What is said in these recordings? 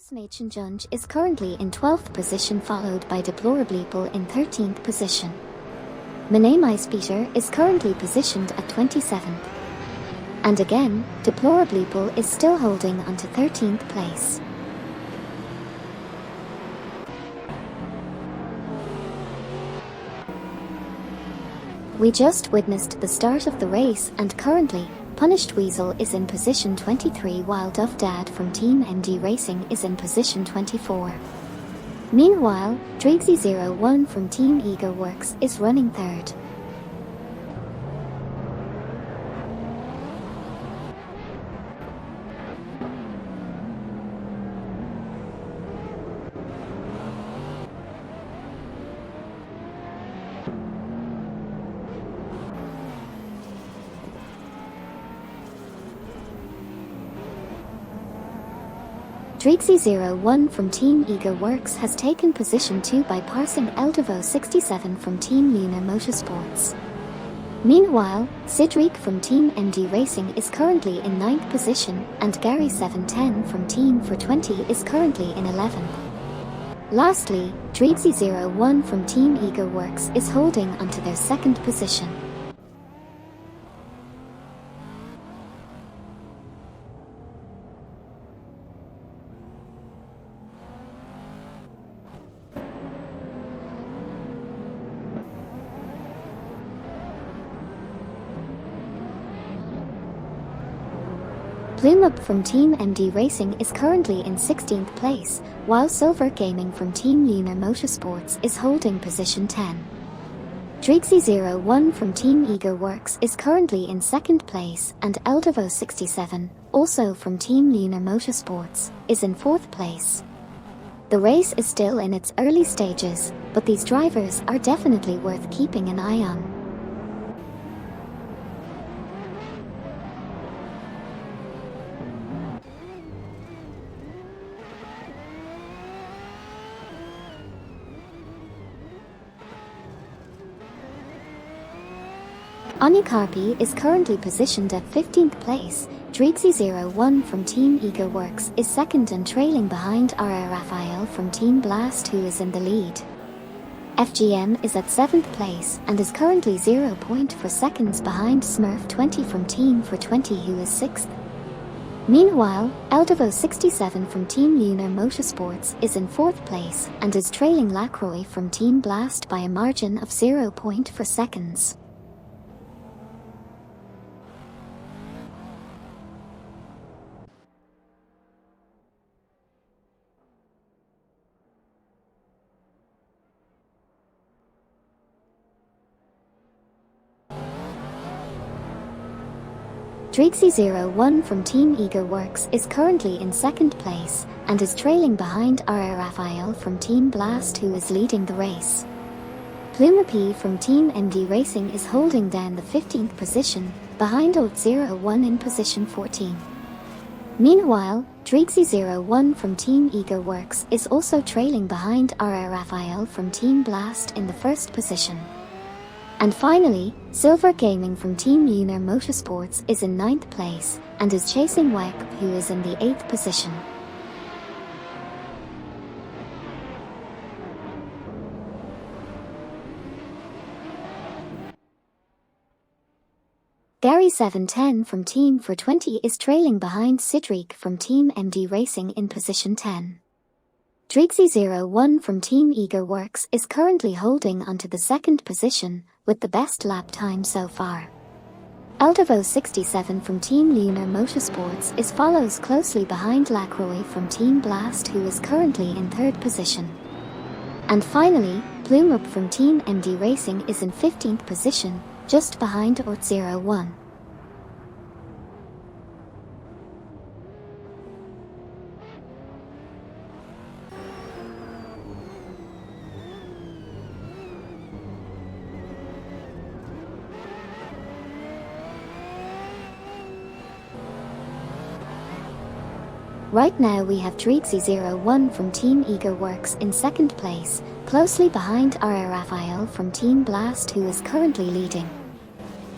Junge is currently in 12th position, followed by Deplorableeple in 13th position. Peter is currently positioned at 27th. And again, Deplorableeple is still holding on to 13th place. We just witnessed the start of the race, and currently, Punished Weasel is in position 23 while Duff Dad from Team MD Racing is in position 24. Meanwhile, Dreegsy01 from Team Ego Works is running third. Dreegsy01 from Team Ego Works has taken position 2 by passing Eldevo67 from Team Lunar Motorsports. Meanwhile, Cedric from Team MD Racing is currently in 9th position, and Gary710 from Team 420 is currently in 11th. Lastly, Dreegsy01 from Team Ego Works is holding onto their 2nd position. Plume Up from Team MD Racing is currently in 16th place, while Silver Gaming from Team Lunar Motorsports is holding position 10. Dreegsy01 from Team Ego Works is currently in 2nd place, and Eldevo67, also from Team Lunar Motorsports, is in 4th place. The race is still in its early stages, but these drivers are definitely worth keeping an eye on. Onikarpi is currently positioned at 15th place. Dreegsy01 from Team Ego Works is 2nd and trailing behind RR Raphael from Team Blast, who is in the lead. FGM is at 7th place and is currently 0.4 seconds behind Smurf20 from Team 420, who is 6th. Meanwhile, Eldevo67 from Team Lunar Motorsports is in 4th place and is trailing Lacroix from Team Blast by a margin of 0.4 seconds. Dreegsy01 from Team Ego Works is currently in 2nd place and is trailing behind RR Raphael from Team Blast, who is leading the race. Plume P from Team MD Racing is holding down the 15th position, behind Alt01 in position 14. Meanwhile, Dreegsy01 from Team Ego Works is also trailing behind RR Raphael from Team Blast in the 1st position. And finally, Silver Gaming from Team Lunar Motorsports is in 9th place and is chasing Wack, who is in the 8th position. Gary710 from Team 420 is trailing behind Cedric from Team MD Racing in position 10. Dreegsy01 from Team Ego Works is currently holding onto the 2nd position, with the best lap time so far. Eldevo67 from Team Lunar Motorsports follows closely behind Lacroix from Team Blast, who is currently in 3rd position. And finally, Plume Up from Team MD Racing is in 15th position, just behind Ort01. Right now we have Dreegsy01 from Team Ego Works in 2nd place, closely behind RR Raphael from Team Blast, who is currently leading.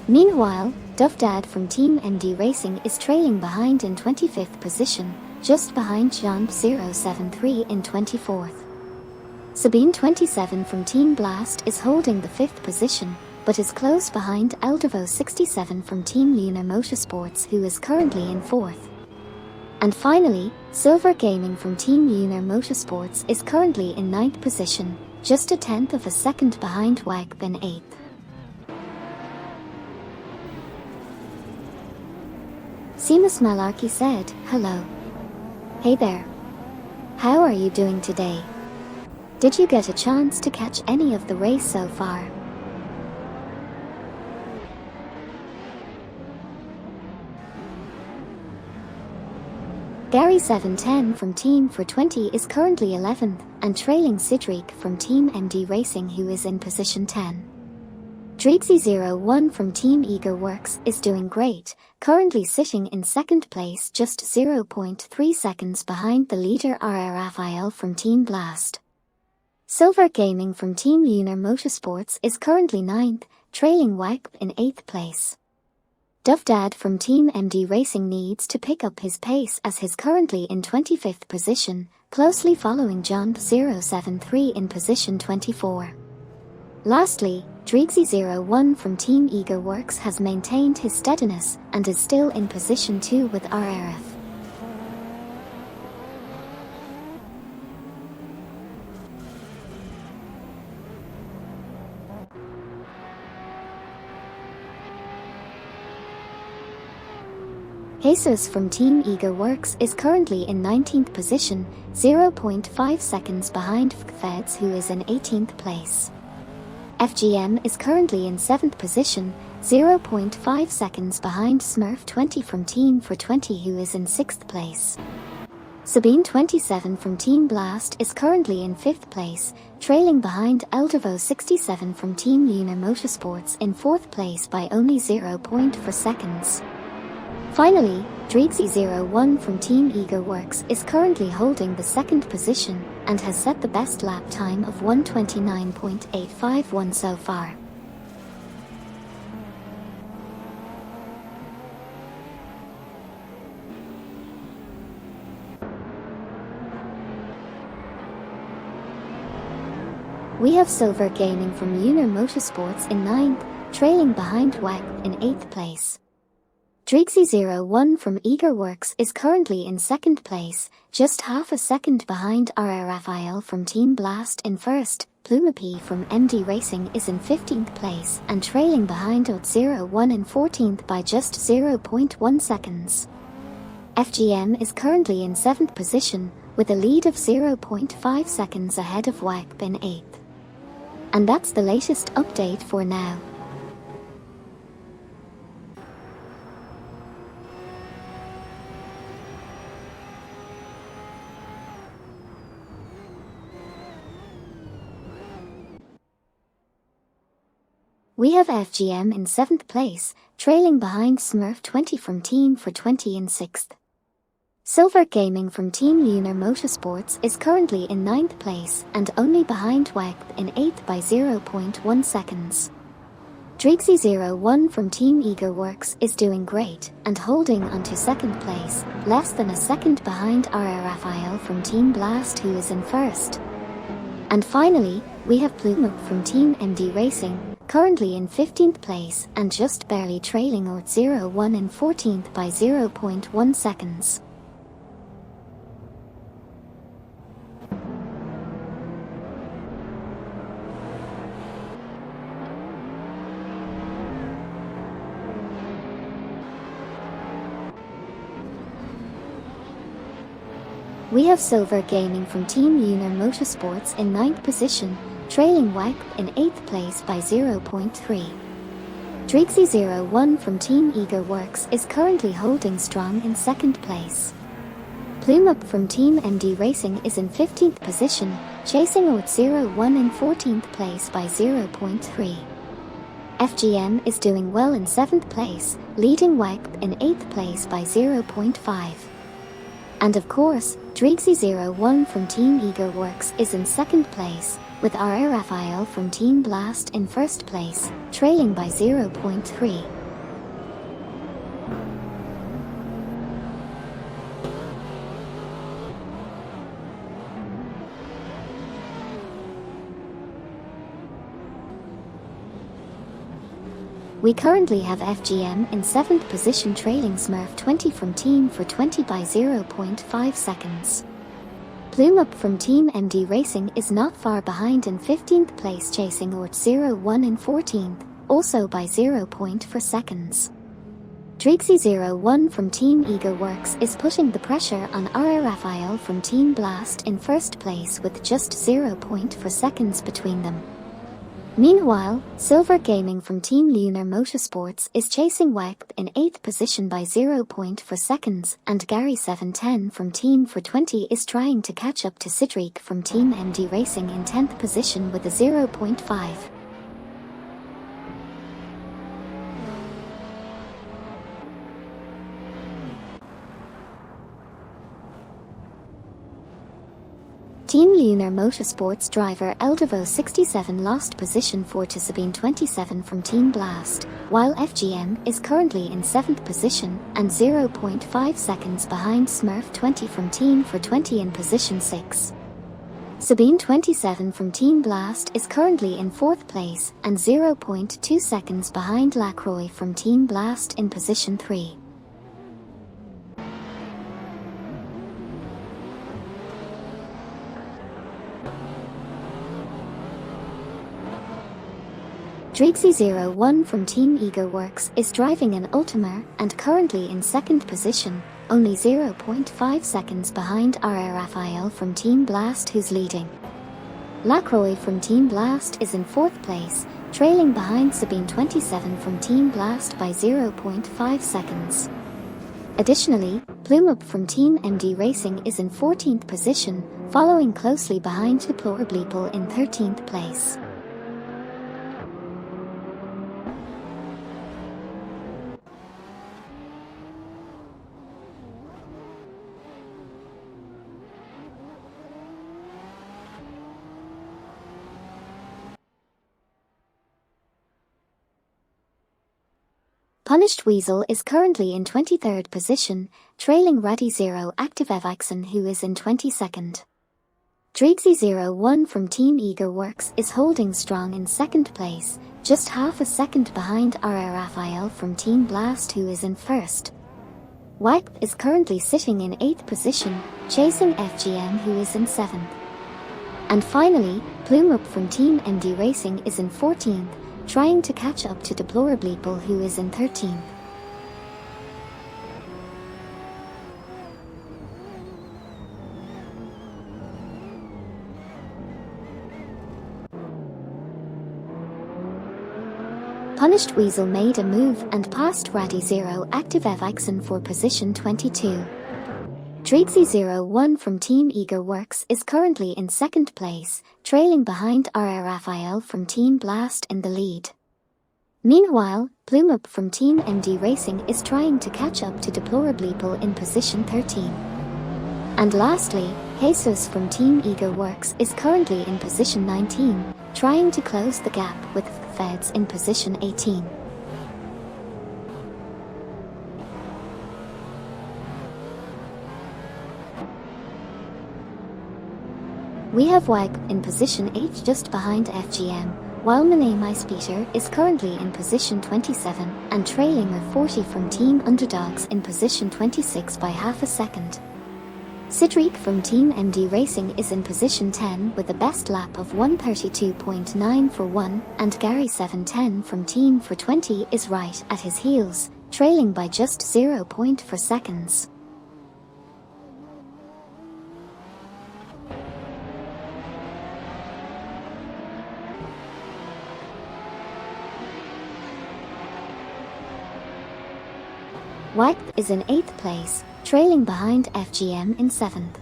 Meanwhile, Duff Dad from Team MD Racing is trailing behind in 25th position, just behind Jump 073 in 24th. Sabine 27 from Team Blast is holding the 5th position, but is close behind Eldervo 67 from Team Lunar Motorsports, who is currently in 4th. And finally, Silver Gaming from Team Lunar Motorsports is currently in 9th position, just a tenth of a second behind WAGP in 8th. Seamus Malarkey said, "Hello. Hey there. How are you doing today? Did you get a chance to catch any of the race so far?" Gary 710 from Team 420 is currently 11th and trailing Cedric from Team MD Racing, who is in position 10. Dreegsy01 from Team Eager Works is doing great, currently sitting in 2nd place, just 0.3 seconds behind the leader Raphael from Team Blast. Silver Gaming from Team Lunar Motorsports is currently 9th, trailing WAGP in 8th place. Dovdad from Team MD Racing needs to pick up his pace as he's currently in 25th position, closely following Jump 073 in position 24. Lastly, Dreegsy01 from Team Eager Works has maintained his steadiness and is still in position 2 with RRF. Jesus from Team Eager Works is currently in 19th position, 0.5 seconds behind Feds, who is in 18th place. FGM is currently in 7th position, 0.5 seconds behind Smurf 20 from Team 420, who is in 6th place. Sabine 27 from Team Blast is currently in 5th place, trailing behind Eldervo 67 from Team Lunar Motorsports in 4th place by only 0.4 seconds. Finally, Dreegsy01 from Team Eager Works is currently holding the 2nd position and has set the best lap time of 1:29.851 so far. We have Silver Gaming from Lunar Motorsports in 9th, trailing behind WAGP in 8th place. Dreegsy01 from Eager Works is currently in 2nd place, just half a second behind Raphael from Team Blast in 1st. Plumapy from MD Racing is in 15th place and trailing behind Oat01 in 14th by just 0.1 seconds. FGM is currently in 7th position, with a lead of 0.5 seconds ahead of WAGP in 8th. And that's the latest update for now. We have FGM in 7th place, trailing behind Smurf 20 from Team 420 in 6th. Silver Gaming from Team Lunar Motorsports is currently in 9th place and only behind WAGP in 8th by 0.1 seconds. Dreegsy01 from Team Eager Works is doing great and holding onto 2nd place, less than a second behind Raphael from Team Blast, who is in 1st. And finally, we have Plumup from Team MD Racing, currently in 15th place and just barely trailing Oat01 in 14th by 0.1 seconds. We have Silver Gaming from Team Lunar Motorsports in 9th position, trailing WAGP in 8th place by 0.3. Dreegsy01 from Team Eager Works is currently holding strong in 2nd place. Plumup from Team MD Racing is in 15th position, chasing Oat01 in 14th place by 0.3. FGM is doing well in 7th place, leading WAGP in 8th place by 0.5. And of course, Dreegsy01 from Team Eager Works is in 2nd place, with Raphael from Team Blast in 1st place, trailing by 0.3. We currently have FGM in 7th position trailing Smurf 20 from Team for 20 by 0.5 seconds. Plume Up from Team MD Racing is not far behind in 15th place chasing Ort 01 in 14th, also by 0.4 seconds. Drixie 01 from Team Ego Works is putting the pressure on Raphael from Team Blast in first place with just 0.4 seconds between them. Meanwhile, Silver Gaming from Team Lunar Motorsports is chasing Weck in 8th position by 0.4 seconds, and Gary 710 from Team for 20 is trying to catch up to Cedric from Team MD Racing in 10th position with a 0.5. Team Lunar Motorsports driver Eldervo 67 lost position 4 to Sabine 27 from Team Blast, while FGM is currently in 7th position and 0.5 seconds behind Smurf 20 from Team for 20 in position 6. Sabine 27 from Team Blast is currently in 4th place and 0.2 seconds behind Lacroix from Team Blast in position 3. Drixie 01 from Team Ego Works is driving an Ultima and currently in 2nd position, only 0.5 seconds behind Raphael from Team Blast who's leading. Lacroix from Team Blast is in 4th place, trailing behind Sabine 27 from Team Blast by 0.5 seconds. Additionally, Plume Up from Team MD Racing is in 14th position, following closely behind Deplorableeple in 13th place. Punished Weasel is currently in 23rd position, trailing Ruddy Zero Active Evaxon who is in 22nd. Drixie 01 from Team Ego Works is holding strong in 2nd place, just half a second behind Raphael from Team Blast who is in 1st. Weck is currently sitting in 8th position, chasing FGM who is in 7th. And finally, Plume Up from Team MD Racing is in 14th, trying to catch up to Deplorableeple who is in 13th. Punished Weasel made a move and passed Raddy Zero Active Evaxon for position 22. Drixie 01 from Team Ego Works is currently in 2nd place, trailing behind Raphael from Team Blast in the lead. Meanwhile, Plume Up from Team MD Racing is trying to catch up to Deplorableeple in position 13. And lastly, Jesus from Team Ego Works is currently in position 19, trying to close the gap with Feds in position 18. We have Wag in position 8 just behind FGM, while Mane Peter is currently in position 27 and trailing a 40 from Team Underdogs in position 26 by half a second. Cedric from Team MD Racing is in position 10 with a best lap of 1:32.9 for 1, and Gary 710 from Team for 20 is right at his heels, trailing by just 0.4 seconds. White is in 8th place, trailing behind FGM in 7th.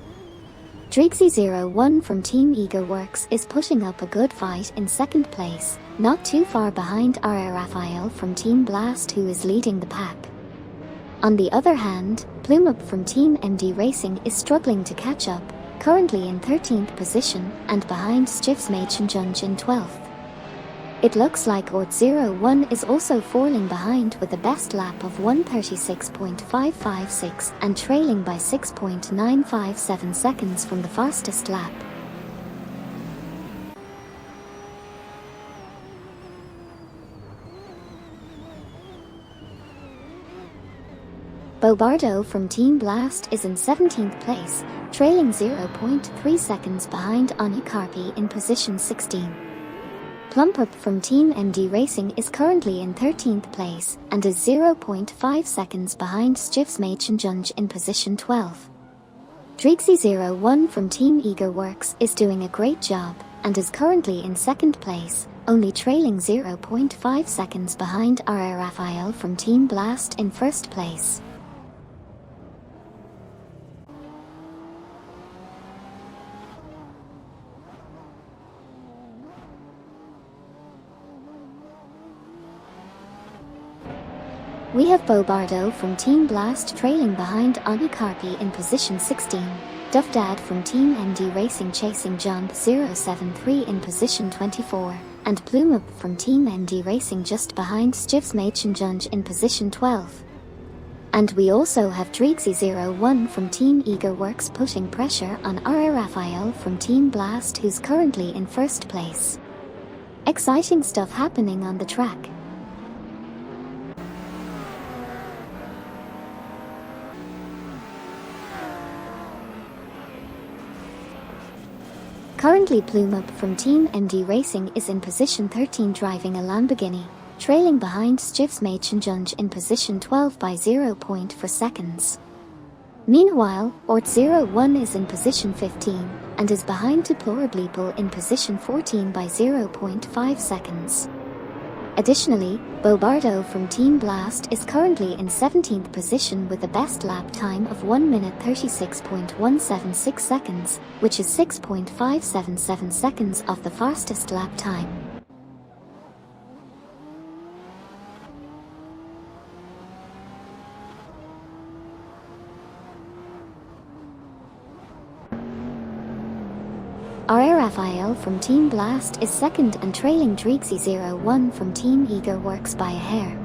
Drixie 01 from Team Ego Works is putting up a good fight in 2nd place, not too far behind Raphael from Team Blast who is leading the pack. On the other hand, Plume Up from Team MD Racing is struggling to catch up, currently in 13th position and behind Stiffsmädchenjunge in 12th. It looks like Ort 01 is also falling behind with a best lap of 1:36.556 and trailing by 6.957 seconds from the fastest lap. Bobardo from Team Blast is in 17th place, trailing 0.3 seconds behind Onicarpi in position 16. Plumpup from Team MD Racing is currently in 13th place and is 0.5 seconds behind Stivsmachenjunge in position 12. Drixie01 from Team Eager Works is doing a great job and is currently in 2nd place, only trailing 0.5 seconds behind R. Raphael from Team Blast in 1st place. We have Bobardo from Team Blast trailing behind Onicarpi in position 16, Duffdad from Team MD Racing chasing Jump 073 in position 24, and Plumeup from Team MD Racing just behind Stivsmachenjunge in position 12. And we also have Drixie01 from Team Eager Works putting pressure on R. Raphael from Team Blast, who's currently in 1st place. Exciting stuff happening on the track. Currently Plumeup from Team MD Racing is in position 13 driving a Lamborghini, trailing behind Stivsmachenjunge in position 12 by 0.4 seconds. Meanwhile, Ort01 is in position 15 and is behind Deplorableeple in position 14 by 0.5 seconds. Additionally, Bobardo from Team Blast is currently in 17th position with a best lap time of 1 minute 36.176 seconds, which is 6.577 seconds off the fastest lap time. R. Raphael from Team Blast is 2nd and trailing Drixie01 from Team Eager Works by a hair.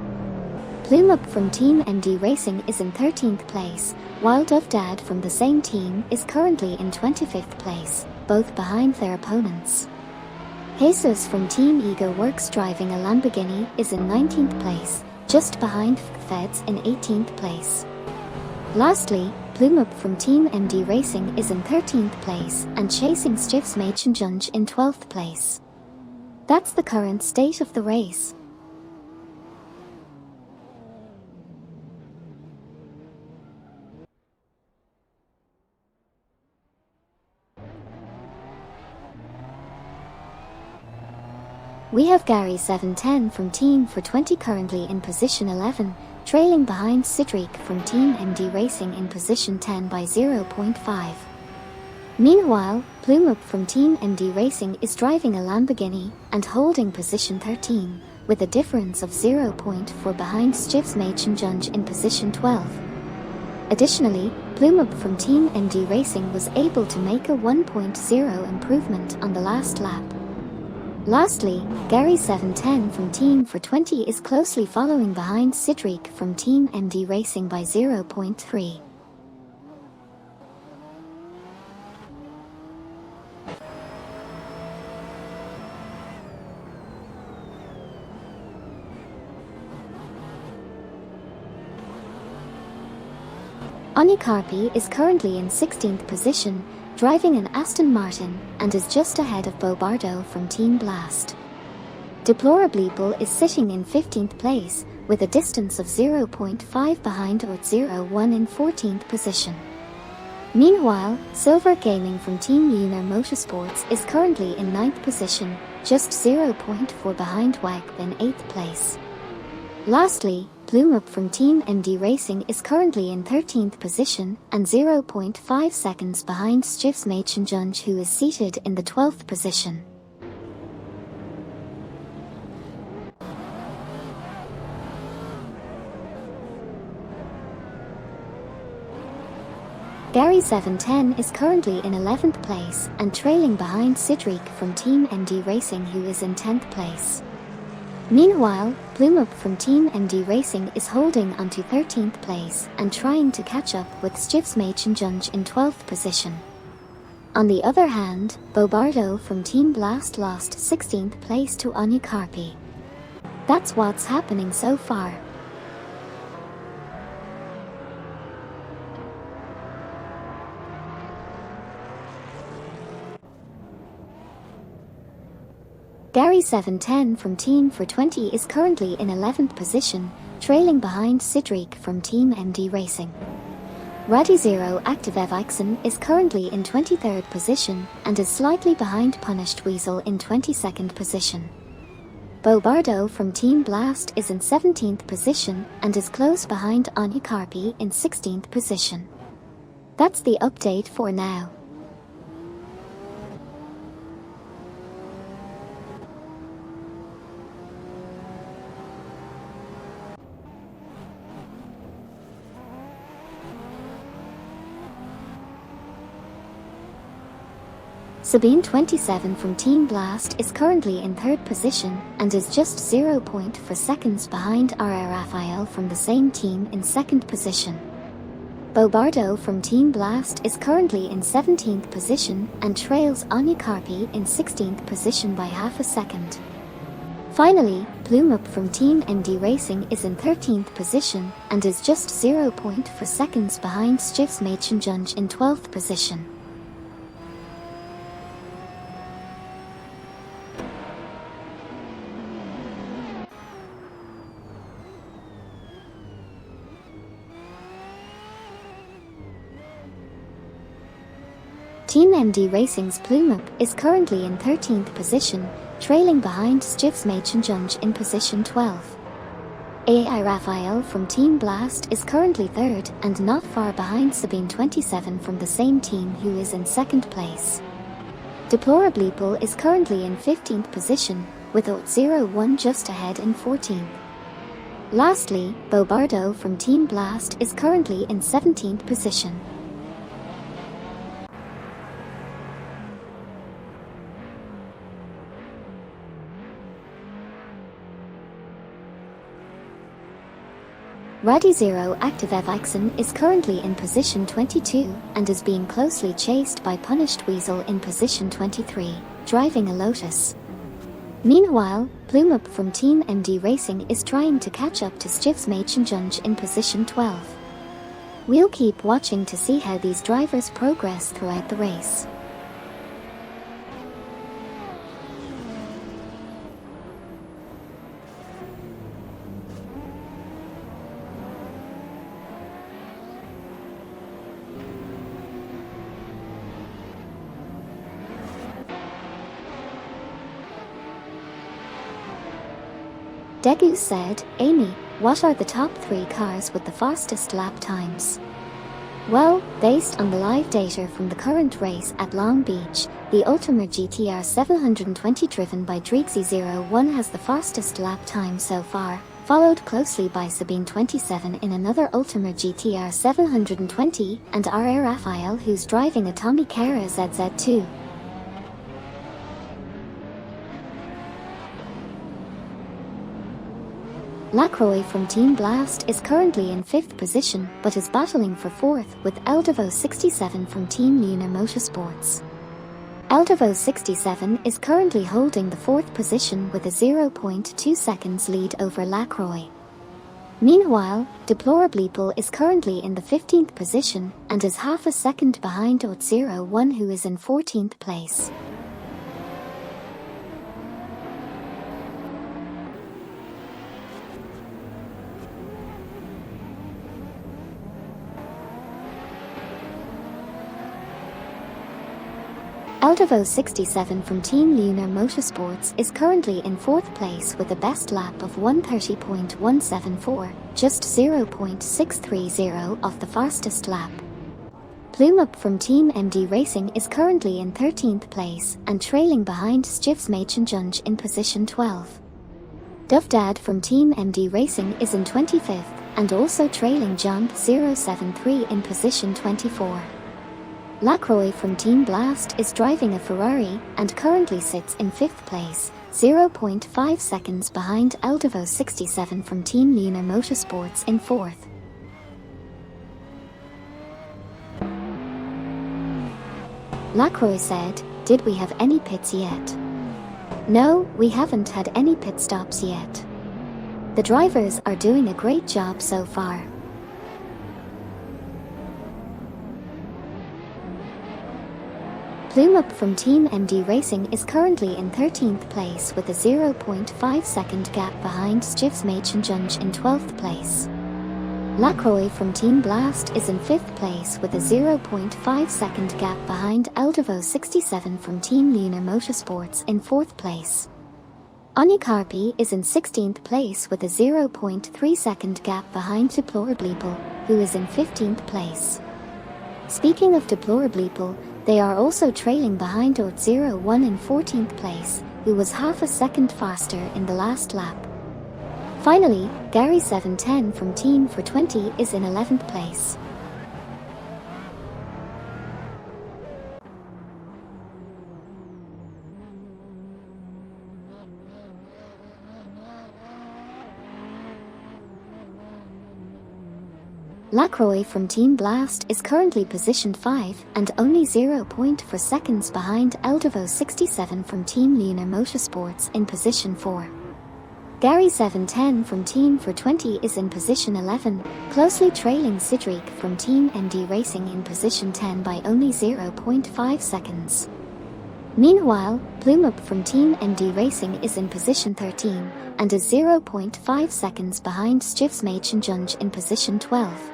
Plumeup from Team MD Racing is in 13th place, while Duffdad from the same team is currently in 25th place, both behind their opponents. Jesus from Team Eager Works driving a Lamborghini is in 19th place, just behind Feds in 18th place. Lastly, Plumeup from Team MD Racing is in 13th place and chasing Stivsmachenjunge in 12th place. That's the current state of the race. We have Gary710 from Team 420 currently in position 11, trailing behind Cedric from Team MD Racing in position 10 by 0.5. Meanwhile, Plumeup from Team MD Racing is driving a Lamborghini and holding position 13, with a difference of 0.4 behind Stivsmachenjunge in position 12. Additionally, Plumeup from Team MD Racing was able to make a 1.0 improvement on the last lap. Lastly, Gary710 from Team 420 is closely following behind Cedric from Team MD Racing by 0.3. Onicarpi is currently in 16th position, driving an Aston Martin, and is just ahead of Bobardo from Team Blast. Deplorableeple is sitting in 15th place, with a distance of 0.5 behind Ort01 in 14th position. Meanwhile, Silver Gaming from Team Lunar Motorsports is currently in 9th position, just 0.4 behind WAGB in 8th place. Lastly, Plumeup from Team MD Racing is currently in 13th position and 0.5 seconds behind Stivsmachenjunge, who is seated in the 12th position. Gary710 is currently in 11th place and trailing behind Cedric from Team MD Racing, who is in 10th place. Meanwhile, Plumeup from Team MD Racing is holding onto 13th place and trying to catch up with Stivsmachenjunge in 12th position. On the other hand, Bobardo from Team Blast lost 16th place to Onicarpi. That's what's happening so far. Gary 710 from Team 420 is currently in 11th position, trailing behind Cedric from Team MD Racing. Raddy Zero Active Evixen is currently in 23rd position and is slightly behind Punished Weasel in 22nd position. Bo Bardo from Team Blast is in 17th position and is close behind Anya Carpi in 16th position. That's the update for now. Sabine 27 from Team Blast is currently in 3rd position and is just 0.4 seconds behind R.A. Raphael from the same team in 2nd position. Bo Bardo from Team Blast is currently in 17th position and trails Anya Carpi in 16th position by half a second. Finally, Plume Up from Team MD Racing is in 13th position and is just 0.4 seconds behind Stivs Machenjunge in 12th position. Team MD Racing's Plume Up is currently in 13th position, trailing behind Stivs Machenjunge in position 12. AI Raphael from Team Blast is currently 3rd and not far behind Sabine 27 from the same team, who is in 2nd place. Deplorableeple is currently in 15th position, with Ot01 just ahead in 14th. Lastly, Bo Bardo from Team Blast is currently in 17th position. Raddy Zero Active Evixen is currently in position 22 and is being closely chased by Punished Weasel in position 23, driving a Lotus. Meanwhile, Plume Up from Team MD Racing is trying to catch up to Stivs Machenjunge in position 12. We'll keep watching to see how these drivers progress throughout the race. Degu said, "Amy, what are the top 3 cars with the fastest lap times?" Well, based on the live data from the current race at Long Beach, the Ultima GTR 720 driven by Dreegsy01 has the fastest lap time so far, followed closely by Sabine 27 in another Ultima GTR 720 and R.A. Raphael, who's driving a Tommy Cara ZZ2. Lacroix from Team Blast is currently in 5th position but is battling for 4th with Eldevo 67 from Team Lunar Motorsports. Eldevo 67 is currently holding the 4th position with a 0.2 seconds lead over Lacroix. Meanwhile, Deplorableeple is currently in the 15th position and is half a second behind Ot01, who is in 14th place. Eldevo 67 from Team Lunar Motorsports is currently in 4th place with a best lap of 1:30.174, just 0.630 off the fastest lap. Plume Up from Team MD Racing is currently in 13th place and trailing behind Stivs Machenjunge in position 12. Dovdad from Team MD Racing is in 25th and also trailing Jump 073 in position 24. Lacroix from Team Blast is driving a Ferrari and currently sits in 5th place, 0.5 seconds behind Eldevo 67 from Team Lunar Motorsports in 4th. Lacroix said, "Did we have any pits yet?" No, we haven't had any pit stops yet. The drivers are doing a great job so far. Plume Up from Team MD Racing is currently in 13th place with a 0.5 second gap behind Stivsmachenjunge in 12th place. Lacroix from Team Blast is in 5th place with a 0.5 second gap behind Eldevo 67 from Team Lunar Motorsports in 4th place. Onikarpi is in 16th place with a 0.3 second gap behind Deplorableeple, who is in 15th place. Speaking of Deplorableeple, they are also trailing behind Ort01 in 14th place, who was half a second faster in the last lap. Finally, Gary 710 from Team for 20 is in 11th place. Lacroix from Team Blast is currently positioned 5 and only 0.4 seconds behind Eldevo 67 from Team Lunar Motorsports in position 4. Gary 710 from Team for 20 is in position 11, closely trailing Cedric from Team MD Racing in position 10 by only 0.5 seconds. Meanwhile, Plume Up from Team MD Racing is in position 13 and is 0.5 seconds behind Stivsmachenjunge in position 12.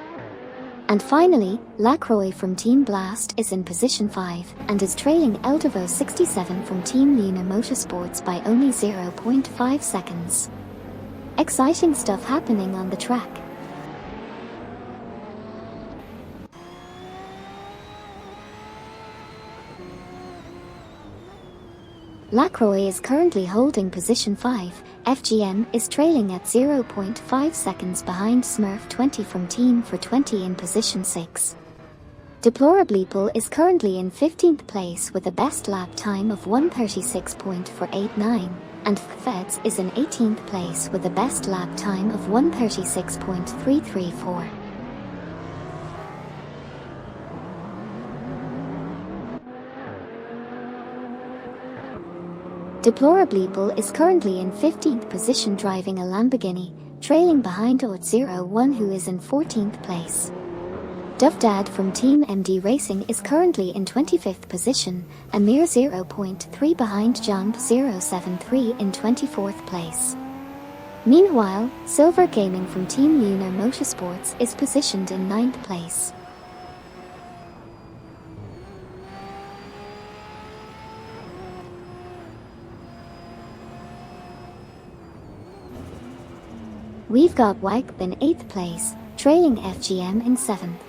And finally, Lacroix from Team Blast is in position 5 and is trailing Eldevo 67 from Team Lunar Motorsports by only 0.5 seconds. Exciting stuff happening on the track. Lacroix is currently holding position 5, FGM is trailing at 0.5 seconds behind Smurf 20 from Team for 20 in position 6. Deplorableeple is currently in 15th place with a best lap time of 1:36.489, and Feds is in 18th place with a best lap time of 1:36.334. Deplorableeple is currently in 15th position driving a Lamborghini, trailing behind Ort01 who is in 14th place. Dovdad from Team MD Racing is currently in 25th position, a mere 0.3 behind Jump 073 in 24th place. Meanwhile, Silver Gaming from Team Lunar Motorsports is positioned in 9th place. We've got WAGP in 8th place, trailing FGM in 7th.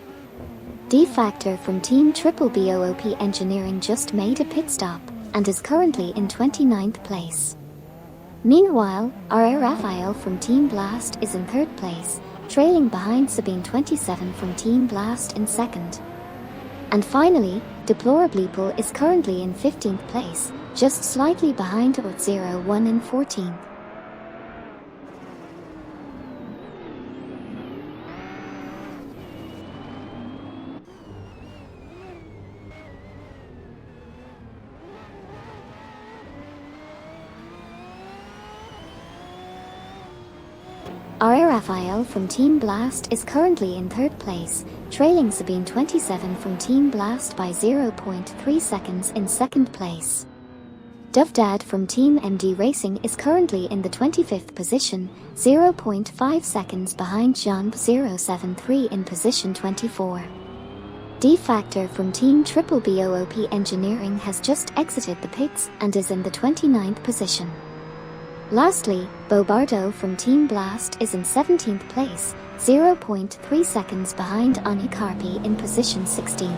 D-Factor from Team Triple BOOP Engineering just made a pit stop, and is currently in 29th place. Meanwhile, R.A. Raphael from Team Blast is in 3rd place, trailing behind Sabine 27 from Team Blast in 2nd. And finally, Deplorableeple is currently in 15th place, just slightly behind Ort01 in 14th. R.A. Raphael from Team Blast is currently in 3rd place, trailing Sabine 27 from Team Blast by 0.3 seconds in 2nd place. Dovdad from Team MD Racing is currently in the 25th position, 0.5 seconds behind Jump 073 in position 24. D-Factor from Team Triple BOOP Engineering has just exited the pits and is in the 29th position. Lastly, Bobardo from Team Blast is in 17th place, 0.3 seconds behind Onikarpi in position 16.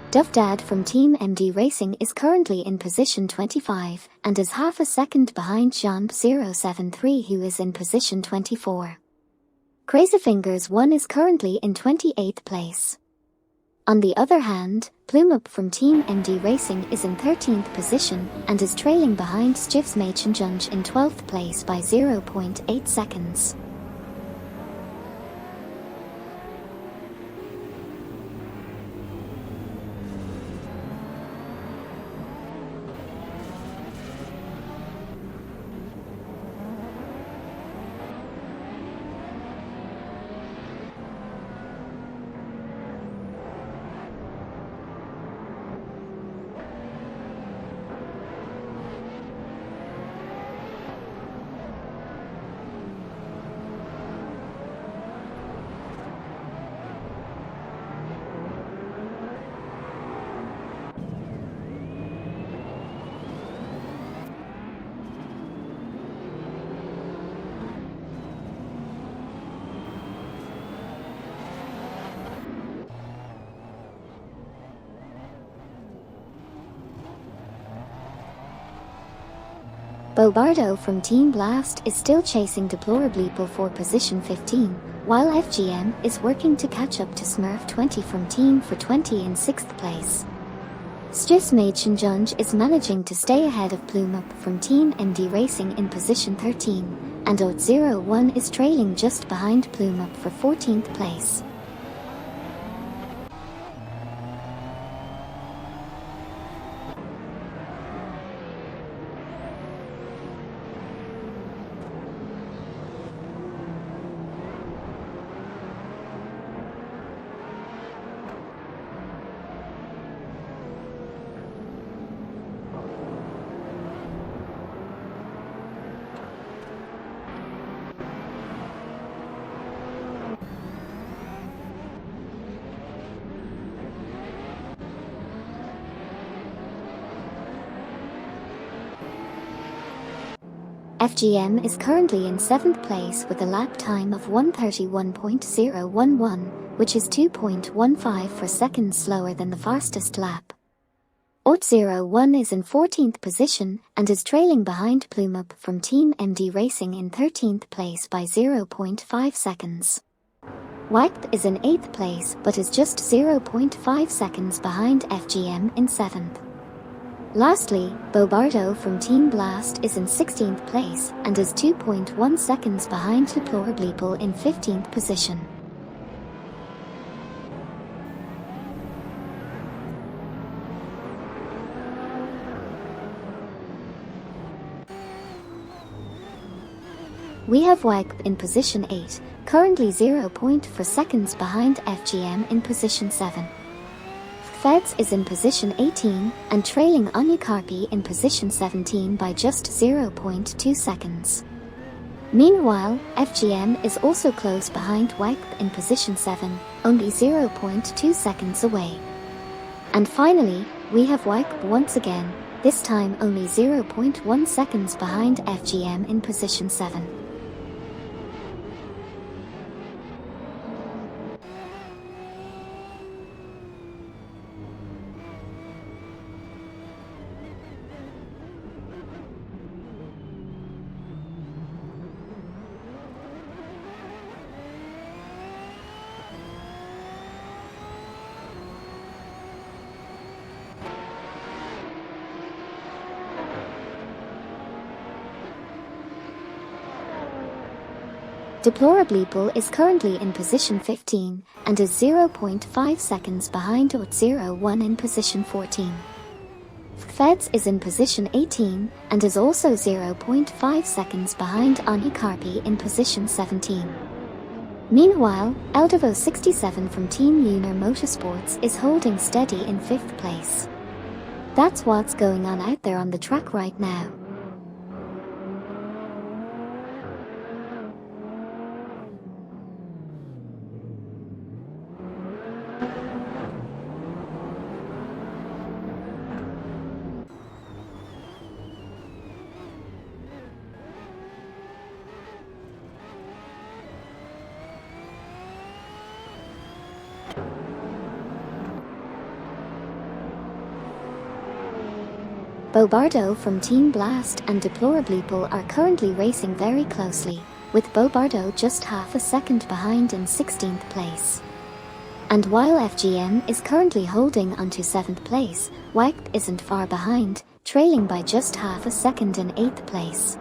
Duff Dad from Team MD Racing is currently in position 25 and is half a second behind Jump073, who is in position 24. Crazyfingers 1 is currently in 28th place. On the other hand, Plume Up from Team MD Racing is in 13th position and is trailing behind Stiftsmädchenjunge in 12th place by 0.8 seconds. Bobardo from Team Blast is still chasing Deplorableeple for position 15, while FGM is working to catch up to Smurf20 from Team for 20 in 6th place. Stiftsmädchenjunge is managing to stay ahead of Plume Up from Team MD Racing in position 13, and Oat01 is trailing just behind Plume Up for 14th place. FGM is currently in 7th place with a lap time of 1:31.011, which is 2.14 seconds slower than the fastest lap. Oat01 is in 14th position and is trailing behind Plume Up from Team MD Racing in 13th place by 0.5 seconds. Wipe is in 8th place but is just 0.5 seconds behind FGM in 7th. Lastly, Bobardo from Team Blast is in 16th place and is 2.1 seconds behind Deplorableeple in 15th position. We have Wipe in position 8, currently 0.4 seconds behind FGM in position 7. Feds is in position 18 and trailing Onycarpi in position 17 by just 0.2 seconds. Meanwhile, FGM is also close behind Wipe in position 7, only 0.2 seconds away. And finally, we have Wipe once again, this time only 0.1 seconds behind FGM in position 7. Deplorableeple is currently in position 15 and is 0.5 seconds behind Oat01 in position 14. Feds is in position 18 and is also 0.5 seconds behind Onycarpi in position 17. Meanwhile, Eldevo67 from Team Lunar Motorsports is holding steady in 5th place. That's what's going on out there on the track right now. Bobardo from Team Blast and Deplorableeple are currently racing very closely, with Bobardo just half a second behind in 16th place. And while FGM is currently holding onto 7th place, Wyke isn't far behind, trailing by just half a second in 8th place.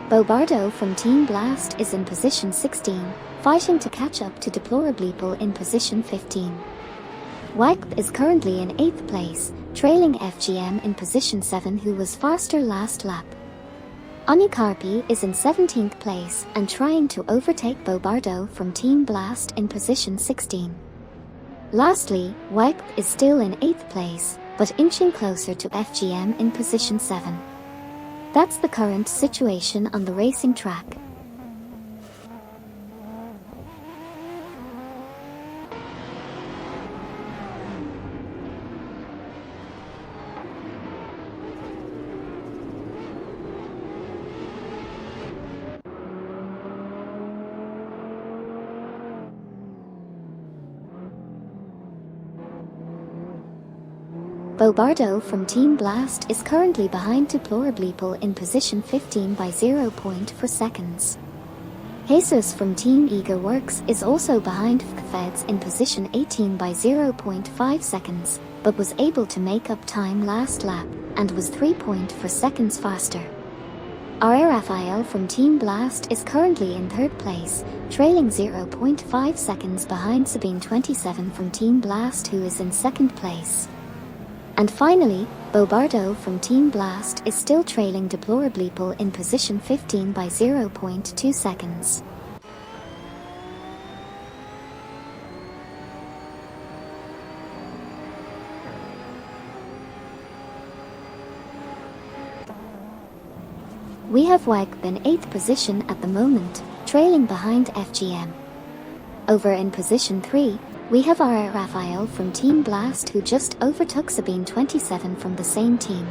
Bobardo from Team Blast is in position 16, fighting to catch up to Deplorableeple in position 15. Wyke is currently in 8th place, trailing FGM in position 7 who was faster last lap. Onikarpi is in 17th place and trying to overtake Bobardo from Team Blast in position 16. Lastly, Wyke is still in 8th place, but inching closer to FGM in position 7. That's the current situation on the racing track. Bobardo from Team Blast is currently behind Deplorableeple in position 15 by 0.4 seconds. Jesus from Team Eagerworks is also behind Feds in position 18 by 0.5 seconds, but was able to make up time last lap, and was 3.4 seconds faster. Raphael from Team Blast is currently in 3rd place, trailing 0.5 seconds behind Sabine27 from Team Blast who is in 2nd place. And finally, Bobardo from Team Blast is still trailing Deplorableeple in position 15 by 0.2 seconds. We have Wyke in 8th position at the moment, trailing behind FGM. Over in position 3, we have Raphael from Team Blast who just overtook Sabine27 from the same team.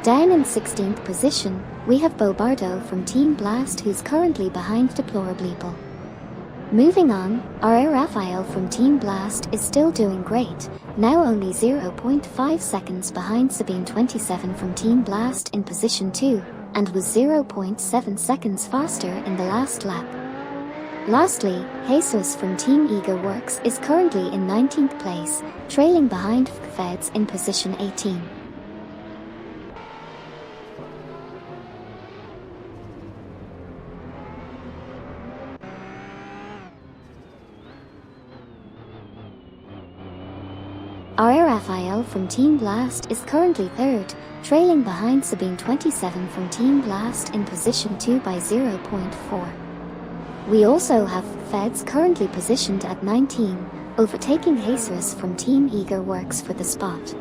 Down in 16th position, we have Bobardo from Team Blast who's currently behind Deplorableeple. Moving on, Raphael from Team Blast is still doing great, now only 0.5 seconds behind Sabine27 from Team Blast in position 2, and was 0.7 seconds faster in the last lap. Lastly, Jesus from Team Eagerworks is currently in 19th place, trailing behind Feds in position 18. Raphael from Team Blast is currently 3rd, trailing behind Sabine27 from Team Blast in position 2 by 0.4. We also have Feds currently positioned at 19, overtaking Jesus from Team Eagerworks for the spot.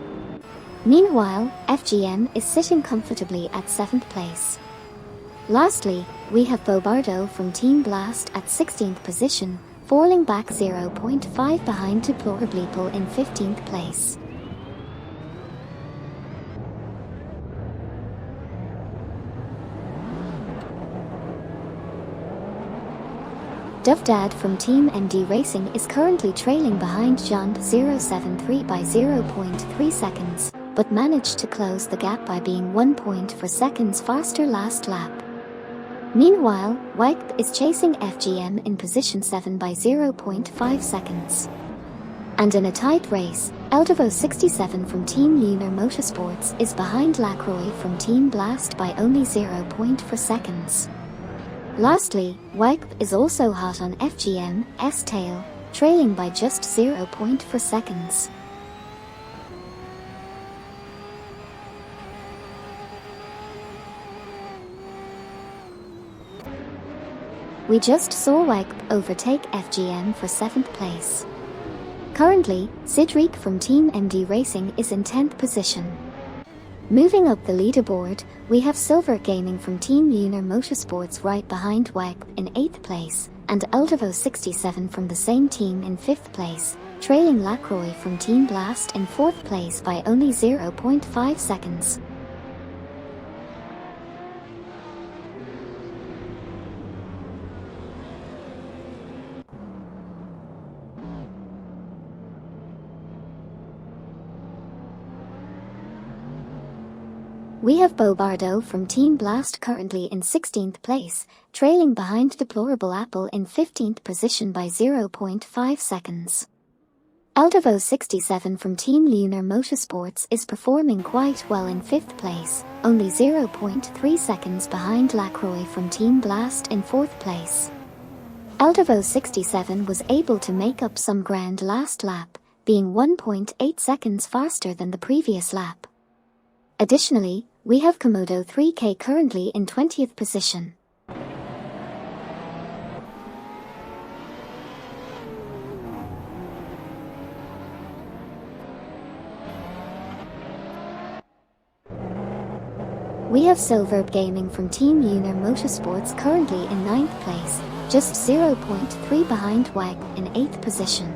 Meanwhile, FGM is sitting comfortably at 7th place. Lastly, we have Bobardo from Team Blast at 16th position, falling back 0.5 behind Deplorableeple in 15th place. Dovdad from Team MD Racing is currently trailing behind John 073 by 0.3 seconds, but managed to close the gap by being 1.4 seconds faster last lap. Meanwhile, Wyke is chasing FGM in position 7 by 0.5 seconds. And in a tight race, Eldevo67 from Team Lunar Motorsports is behind Lacroix from Team Blast by only 0.4 seconds. Lastly, Wyke is also hot on FGM's tail, trailing by just 0.4 seconds. We just saw Wyke overtake FGM for 7th place. Currently, Cedric from Team MD Racing is in 10th position. Moving up the leaderboard, we have Silver Gaming from Team Lunar Motorsports right behind WEG in 8th place, and Eldevo 67 from the same team in 5th place, trailing Lacroix from Team Blast in 4th place by only 0.5 seconds. We have Bobardo from Team Blast currently in 16th place, trailing behind Deplorable Apple in 15th position by 0.5 seconds. Eldevo 67 from Team Lunar Motorsports is performing quite well in 5th place, only 0.3 seconds behind Lacroix from Team Blast in 4th place. Eldevo 67 was able to make up some ground last lap, being 1.8 seconds faster than the previous lap. Additionally, we have Komodo 3K currently in 20th position. We have Silver Gaming from Team Lunar Motorsports currently in 9th place, just 0.3 behind WEG in 8th position.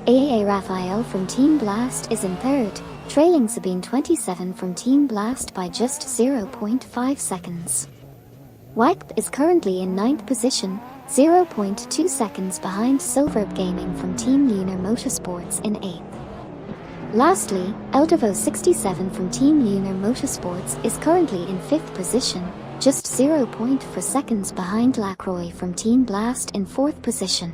AAA Raphael from Team Blast is in 3rd, trailing Sabine 27 from Team Blast by just 0.5 seconds. WEG is currently in 9th position, 0.2 seconds behind Silver Gaming from Team Lunar Motorsports in 8th. Lastly, Eldevo 67 from Team Lunar Motorsports is currently in 5th position, just 0.4 seconds behind Lacroix from Team Blast in 4th position.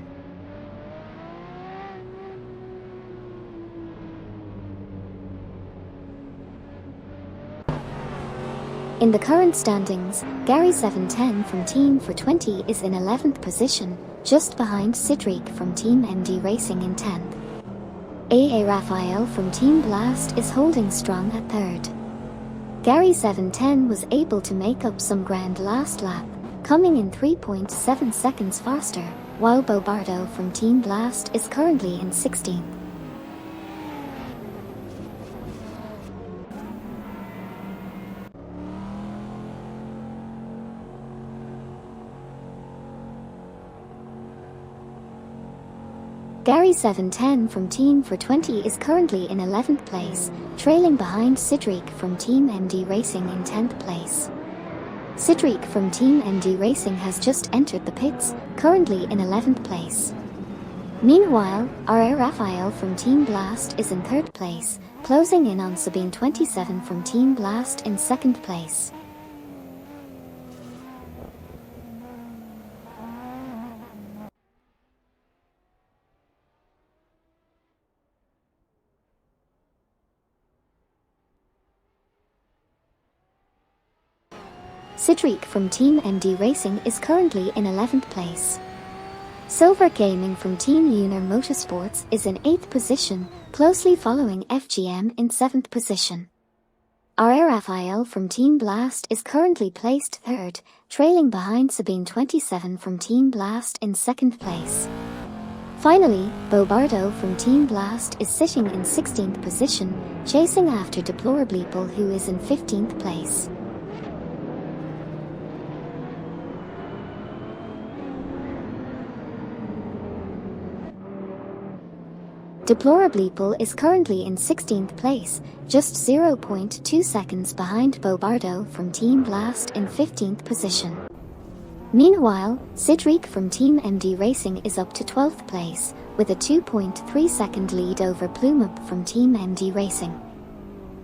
In the current standings, Gary 710 from Team for 20 is in 11th position, just behind Cedric from Team MD Racing in 10th. AA Raphael from Team Blast is holding strong at 3rd. Gary 710 was able to make up some ground last lap, coming in 3.7 seconds faster, while Bobardo from Team Blast is currently in 16th. Gary 710 from Team for 20 is currently in 11th place, trailing behind Cedric from Team MD Racing in 10th place. Cedric from Team MD Racing has just entered the pits, currently in 11th place. Meanwhile, RR Raphael from Team Blast is in 3rd place, closing in on Sabine 27 from Team Blast in 2nd place. Cedric from Team MD Racing is currently in 11th place. Silver Gaming from Team Lunar Motorsports is in 8th position, closely following FGM in 7th position. RR Raphael from Team Blast is currently placed 3rd, trailing behind Sabine 27 from Team Blast in 2nd place. Finally, Bobardo from Team Blast is sitting in 16th position, chasing after Deplorable who is in 15th place. Deplorable is currently in 16th place, just 0.2 seconds behind Bobardo from Team Blast in 15th position. Meanwhile, Cedric from Team MD Racing is up to 12th place, with a 2.3 second lead over Plumeup from Team MD Racing.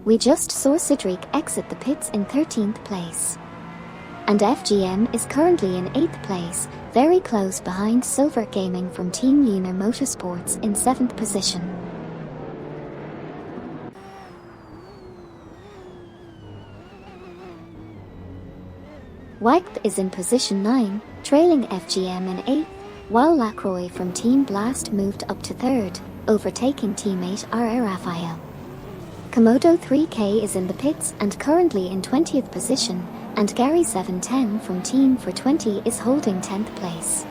We just saw Cedric exit the pits in 13th place. And FGM is currently in 8th place, very close behind Silver Gaming from Team Lunar Motorsports in 7th position. WEG is in position 9, trailing FGM in 8th, while Lacroix from Team Blast moved up to 3rd, overtaking teammate RR Raphael. Komodo 3K is in the pits and currently in 20th position, and Gary 710 from Team for 20 is holding 10th place.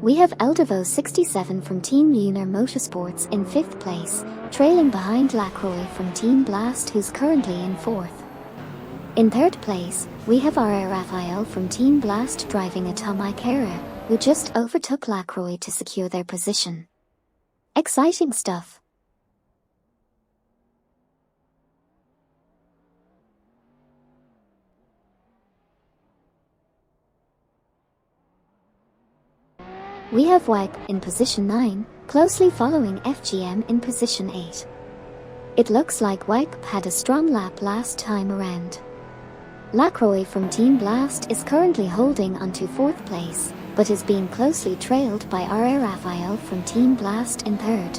We have Eldevo 67 from Team Lunar Motorsports in 5th place, trailing behind Lacroix from Team Blast, who's currently in 4th. In 3rd place, we have R.A. Raphael from Team Blast driving a Tomac Era, who just overtook Lacroix to secure their position. Exciting stuff. We have Wipe in position 9, closely following FGM in position 8. It looks like Wipe had a strong lap last time around. Lacroix from Team Blast is currently holding onto 4th place, but is being closely trailed by R.A. Raphael from Team Blast in 3rd.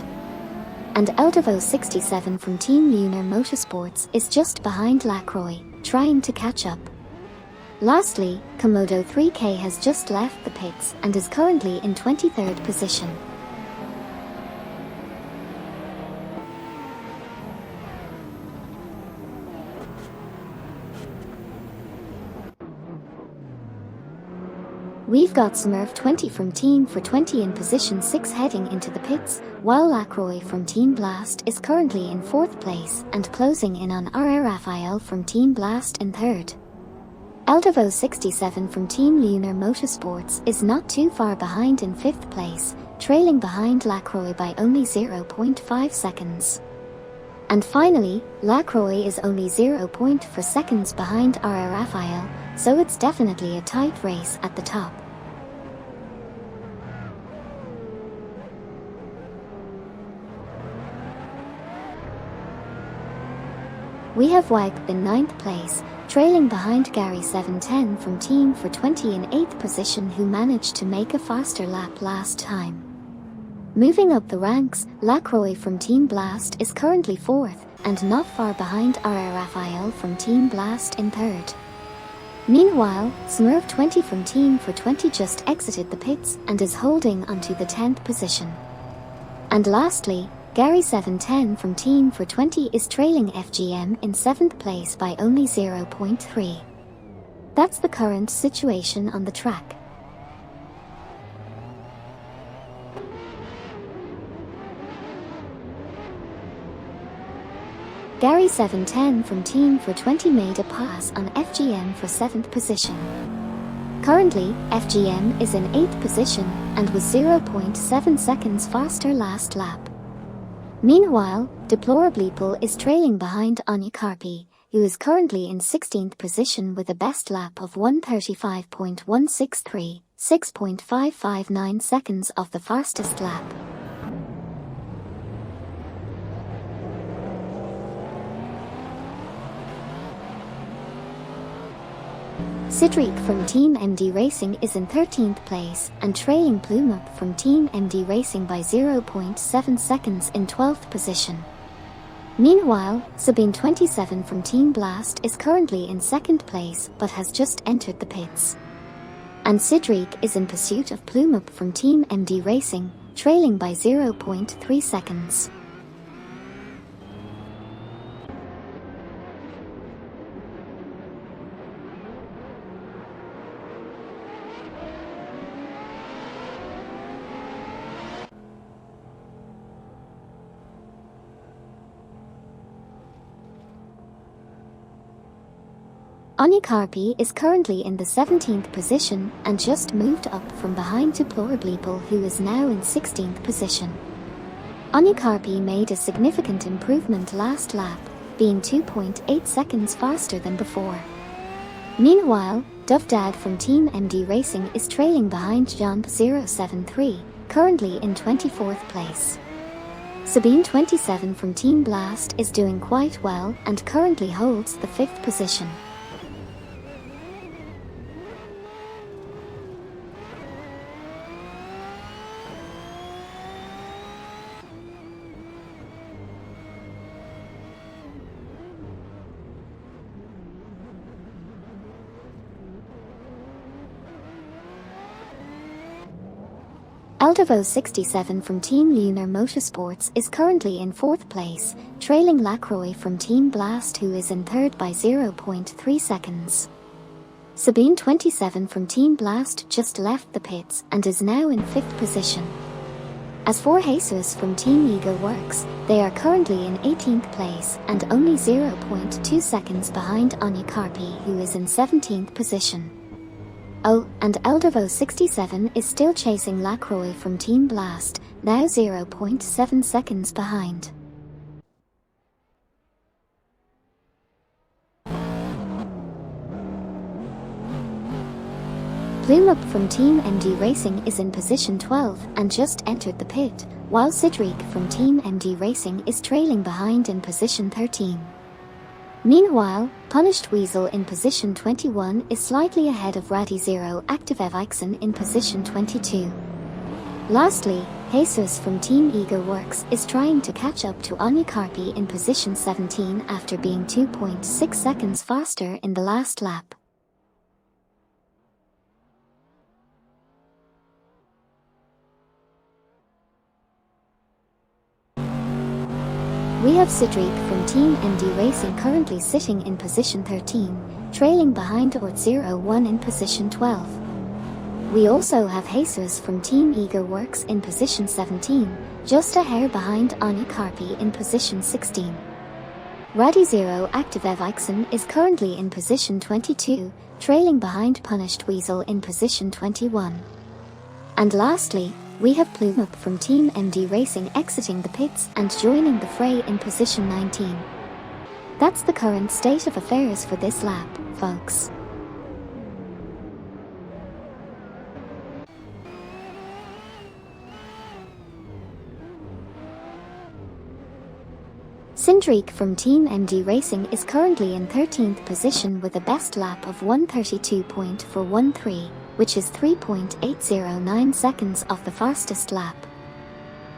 And Eldevo 67 from Team Lunar Motorsports is just behind Lacroix, trying to catch up. Lastly, Komodo 3K has just left the pits and is currently in 23rd position. We've got Smurf 20 from Team for 20 in position 6 heading into the pits, while Lacroix from Team Blast is currently in 4th place and closing in on R.A. Raphael from Team Blast in 3rd. Eldevo 67 from Team Lunar Motorsports is not too far behind in 5th place, trailing behind Lacroix by only 0.5 seconds. And finally, Lacroix is only 0.4 seconds behind R.A. Raphael, so it's definitely a tight race at the top. We have Wipe in 9th place, trailing behind Gary 710 from Team for 20 in 8th position, who managed to make a faster lap last time. Moving up the ranks, Lacroix from Team Blast is currently 4th, and not far behind R.A. Raphael from Team Blast in 3rd. Meanwhile, Smurf 20 from Team for 20 just exited the pits and is holding onto the 10th position. And lastly, Gary 710 from Team for 20 is trailing FGM in 7th place by only 0.3. That's the current situation on the track. Gary 710 from Team for 20 made a pass on FGM for 7th position. Currently, FGM is in 8th position and was 0.7 seconds faster last lap. Meanwhile, Deplorableeple is trailing behind Anya Carpi, who is currently in 16th position with a best lap of 1:35.163, 6.559 seconds off the fastest lap. Cedric from Team MD Racing is in 13th place and trailing Plume Up from Team MD Racing by 0.7 seconds in 12th position. Meanwhile, Sabine 27 from Team Blast is currently in 2nd place but has just entered the pits. And Cedric is in pursuit of Plume Up from Team MD Racing, trailing by 0.3 seconds. Anya Carpi is currently in the 17th position and just moved up from behind Deplorableeple, who is now in 16th position. Anya Carpi made a significant improvement last lap, being 2.8 seconds faster than before. Meanwhile, Dove Dad from Team MD Racing is trailing behind John 073, currently in 24th place. Sabine 27 from Team Blast is doing quite well and currently holds the 5th position. Eldevo 67 from Team Lunar Motorsports is currently in 4th place, trailing Lacroix from Team Blast, who is in 3rd by 0.3 seconds. Sabine 27 from Team Blast just left the pits and is now in 5th position. As for Jesus from Team Ego Works, they are currently in 18th place and only 0.2 seconds behind Anya Karpi, who is in 17th position. Oh, and Eldervo 67 is still chasing Lacroix from Team Blast, now 0.7 seconds behind. Plume Up from Team MD Racing is in position 12 and just entered the pit, while Cedric from Team MD Racing is trailing behind in position 13. Meanwhile, Punished Weasel in position 21 is slightly ahead of Raddy Zero Active Evixen in position 22. Lastly, Jesus from Team Ego Works is trying to catch up to Anya Karpi in position 17 after being 2.6 seconds faster in the last lap. We have Cedric from Team MD Racing currently sitting in position 13, trailing behind Ort01 in position 12. We also have Jesus from Team Ego Works in position 17, just a hair behind Anya Karpi in position 16. Raddy Zero Active Evixen is currently in position 22, trailing behind Punished Weasel in position 21. And lastly, we have Plume Up from Team MD Racing exiting the pits and joining the fray in position 19. That's the current state of affairs for this lap, folks. Cindric from Team MD Racing is currently in 13th position with a best lap of 1:32.413, which is 3.809 seconds off the fastest lap.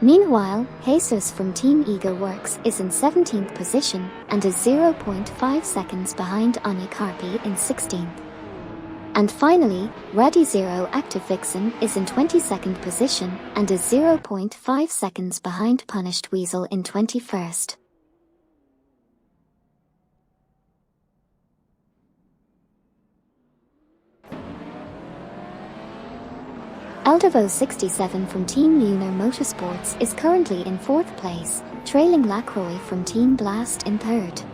Meanwhile, Jesus from Team Ego Works is in 17th position and is 0.5 seconds behind Anya Karpi in 16th. And finally, Raddy Zero Active Vixen is in 22nd position and is 0.5 seconds behind Punished Weasel in 21st. Eldervo 67 from Team Lunar Motorsports is currently in 4th place, trailing Lacroix from Team Blast in 3rd.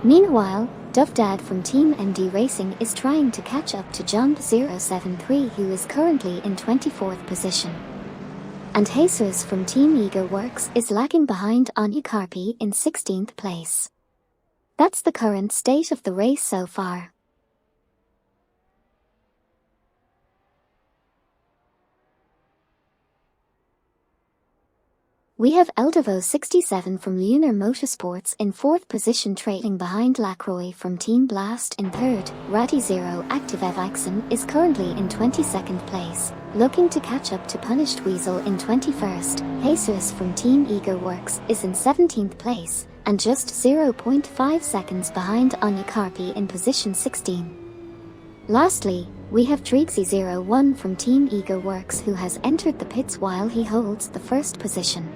Meanwhile, Dovdad from Team MD Racing is trying to catch up to Jump 073, who is currently in 24th position. And Jesus from Team Ego Works is lagging behind Anya Karpi in 16th place. That's the current state of the race so far. We have Eldervo 67 from Lunar Motorsports in 4th position trailing behind Lacroix from Team Blast in 3rd. Raddy Zero Active Evixen is currently in 22nd place, looking to catch up to Punished Weasel in 21st. Jesus from Team Ego Works is in 17th place, and just 0.5 seconds behind Anya Karpi in position 16. Lastly, we have Drixie01 from Team Ego Works, who has entered the pits while he holds the 1st position.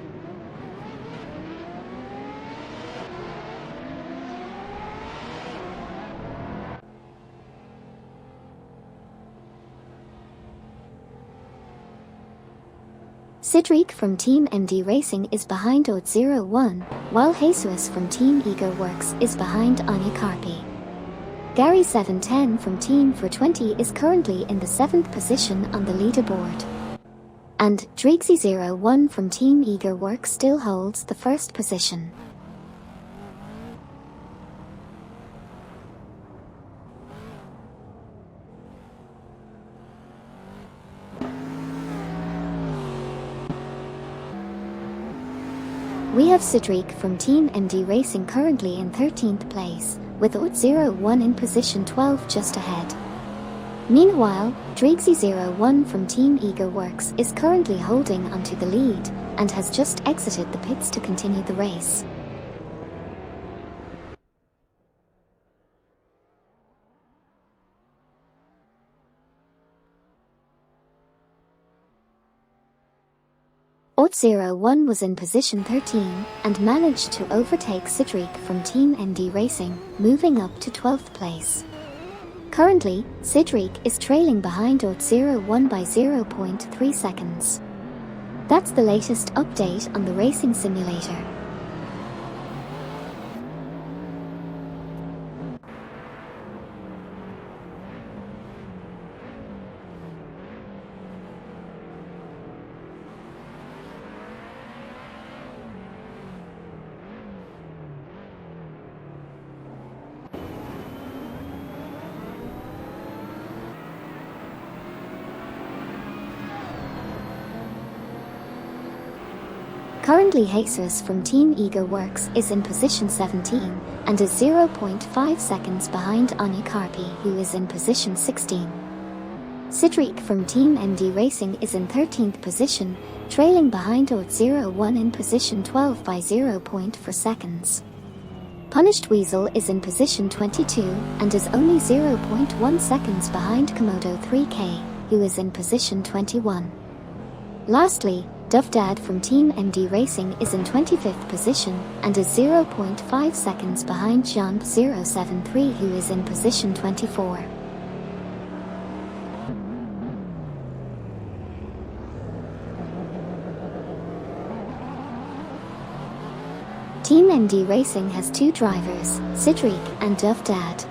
Cedric from Team MD Racing is behind Ort01, while Jesus from Team Ego Works is behind Anya Karpi. Gary 710 from Team 420 is currently in the 7th position on the leaderboard. And Drixie01 from Team Ego Works still holds the 1st position. We have Cedric from Team MD Racing currently in 13th place, with Ort01 in position 12 just ahead. Meanwhile, Drixie01 from Team Ego Works is currently holding onto the lead, and has just exited the pits to continue the race. Ort01 was in position 13 and managed to overtake Cedric from Team MD Racing, moving up to 12th place. Currently, Cedric is trailing behind Oat01 by 0.3 seconds. That's the latest update on the racing simulator. Currently, Jesus from Team Ego Works is in position 17 and is 0.5 seconds behind Anya Carpi, who is in position 16. Cedric from Team MD Racing is in 13th position, trailing behind Oat01 in position 12 by 0.4 seconds. Punished Weasel is in position 22 and is only 0.1 seconds behind Komodo 3K, who is in position 21. Lastly, Dad from Team MD Racing is in 25th position and is 0.5 seconds behind Jump 073, who is in position 24. Team MD Racing has two drivers, Cedric and Dad.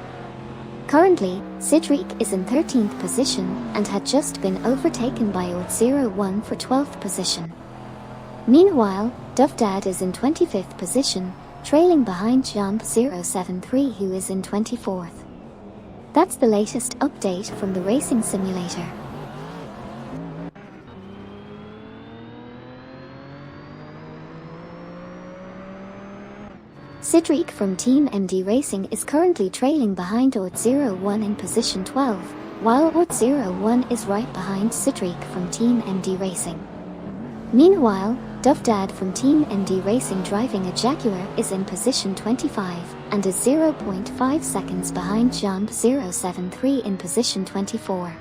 Currently, Cedric is in 13th position and had just been overtaken by Oat01 for 12th position. Meanwhile, Dad is in 25th position, trailing behind Jump 073, who is in 24th. That's the latest update from the racing simulator. Cedric from Team MD Racing is currently trailing behind Oat01 in position 12, while Oat01 is right behind Cedric from Team MD Racing. Meanwhile, Dad from Team MD Racing driving a Jaguar is in position 25 and is 0.5 seconds behind Jump 073 in position 24.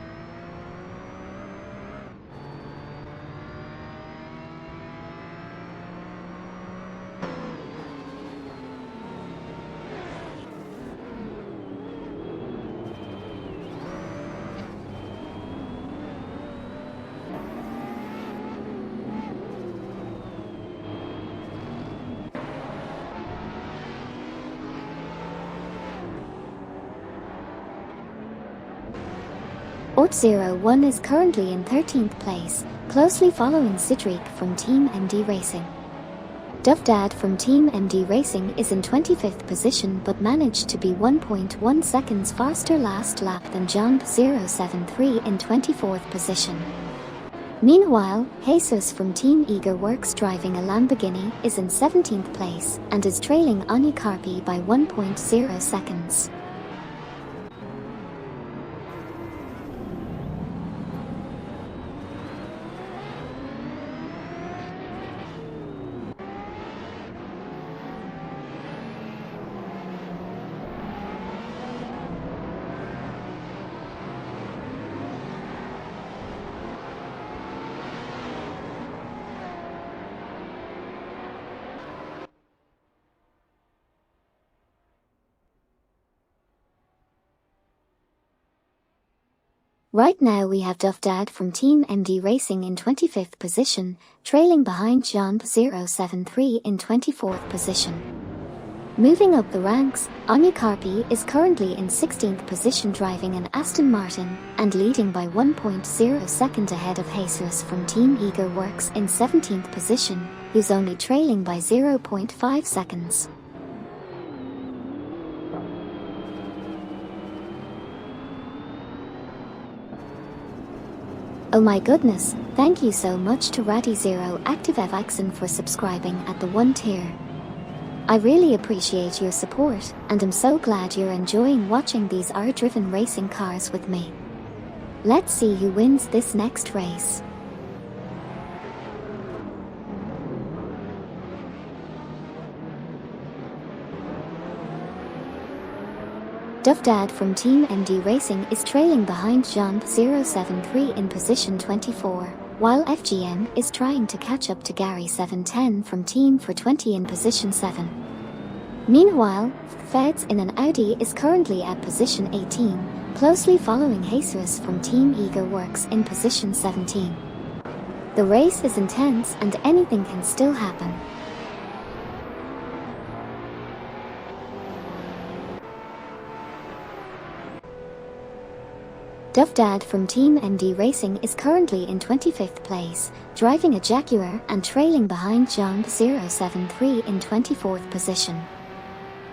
Oat01 is currently in 13th place, closely following Cedric from Team MD Racing. Dad from Team MD Racing is in 25th position but managed to be 1.1 seconds faster last lap than Jump 073 in 24th position. Meanwhile, Jesus from Team Ego Works driving a Lamborghini is in 17th place and is trailing Anya Carpi by 1.0 seconds. Right now we have Dad from Team MD Racing in 25th position, trailing behind Jump 073 in 24th position. Moving up the ranks, Anya Carpi is currently in 16th position driving an Aston Martin and leading by 1.0 seconds ahead of Jesus from Team Ego Works in 17th position, who's only trailing by 0.5 seconds. Oh my goodness, thank you so much to Raddy0 Active Evaxon for subscribing at the 1 tier. I really appreciate your support and I'm so glad you're enjoying watching these R-driven racing cars with me. Let's see who wins this next race. Dad from Team MD Racing is trailing behind Jump 073 in position 24, while FGM is trying to catch up to Gary 710 from Team for 20 in position 7. Meanwhile, Feds in an Audi is currently at position 18, closely following Jesus from Team Eager Works in position 17. The race is intense and anything can still happen. Dad from Team MD Racing is currently in 25th place, driving a Jaguar and trailing behind John 073 in 24th position.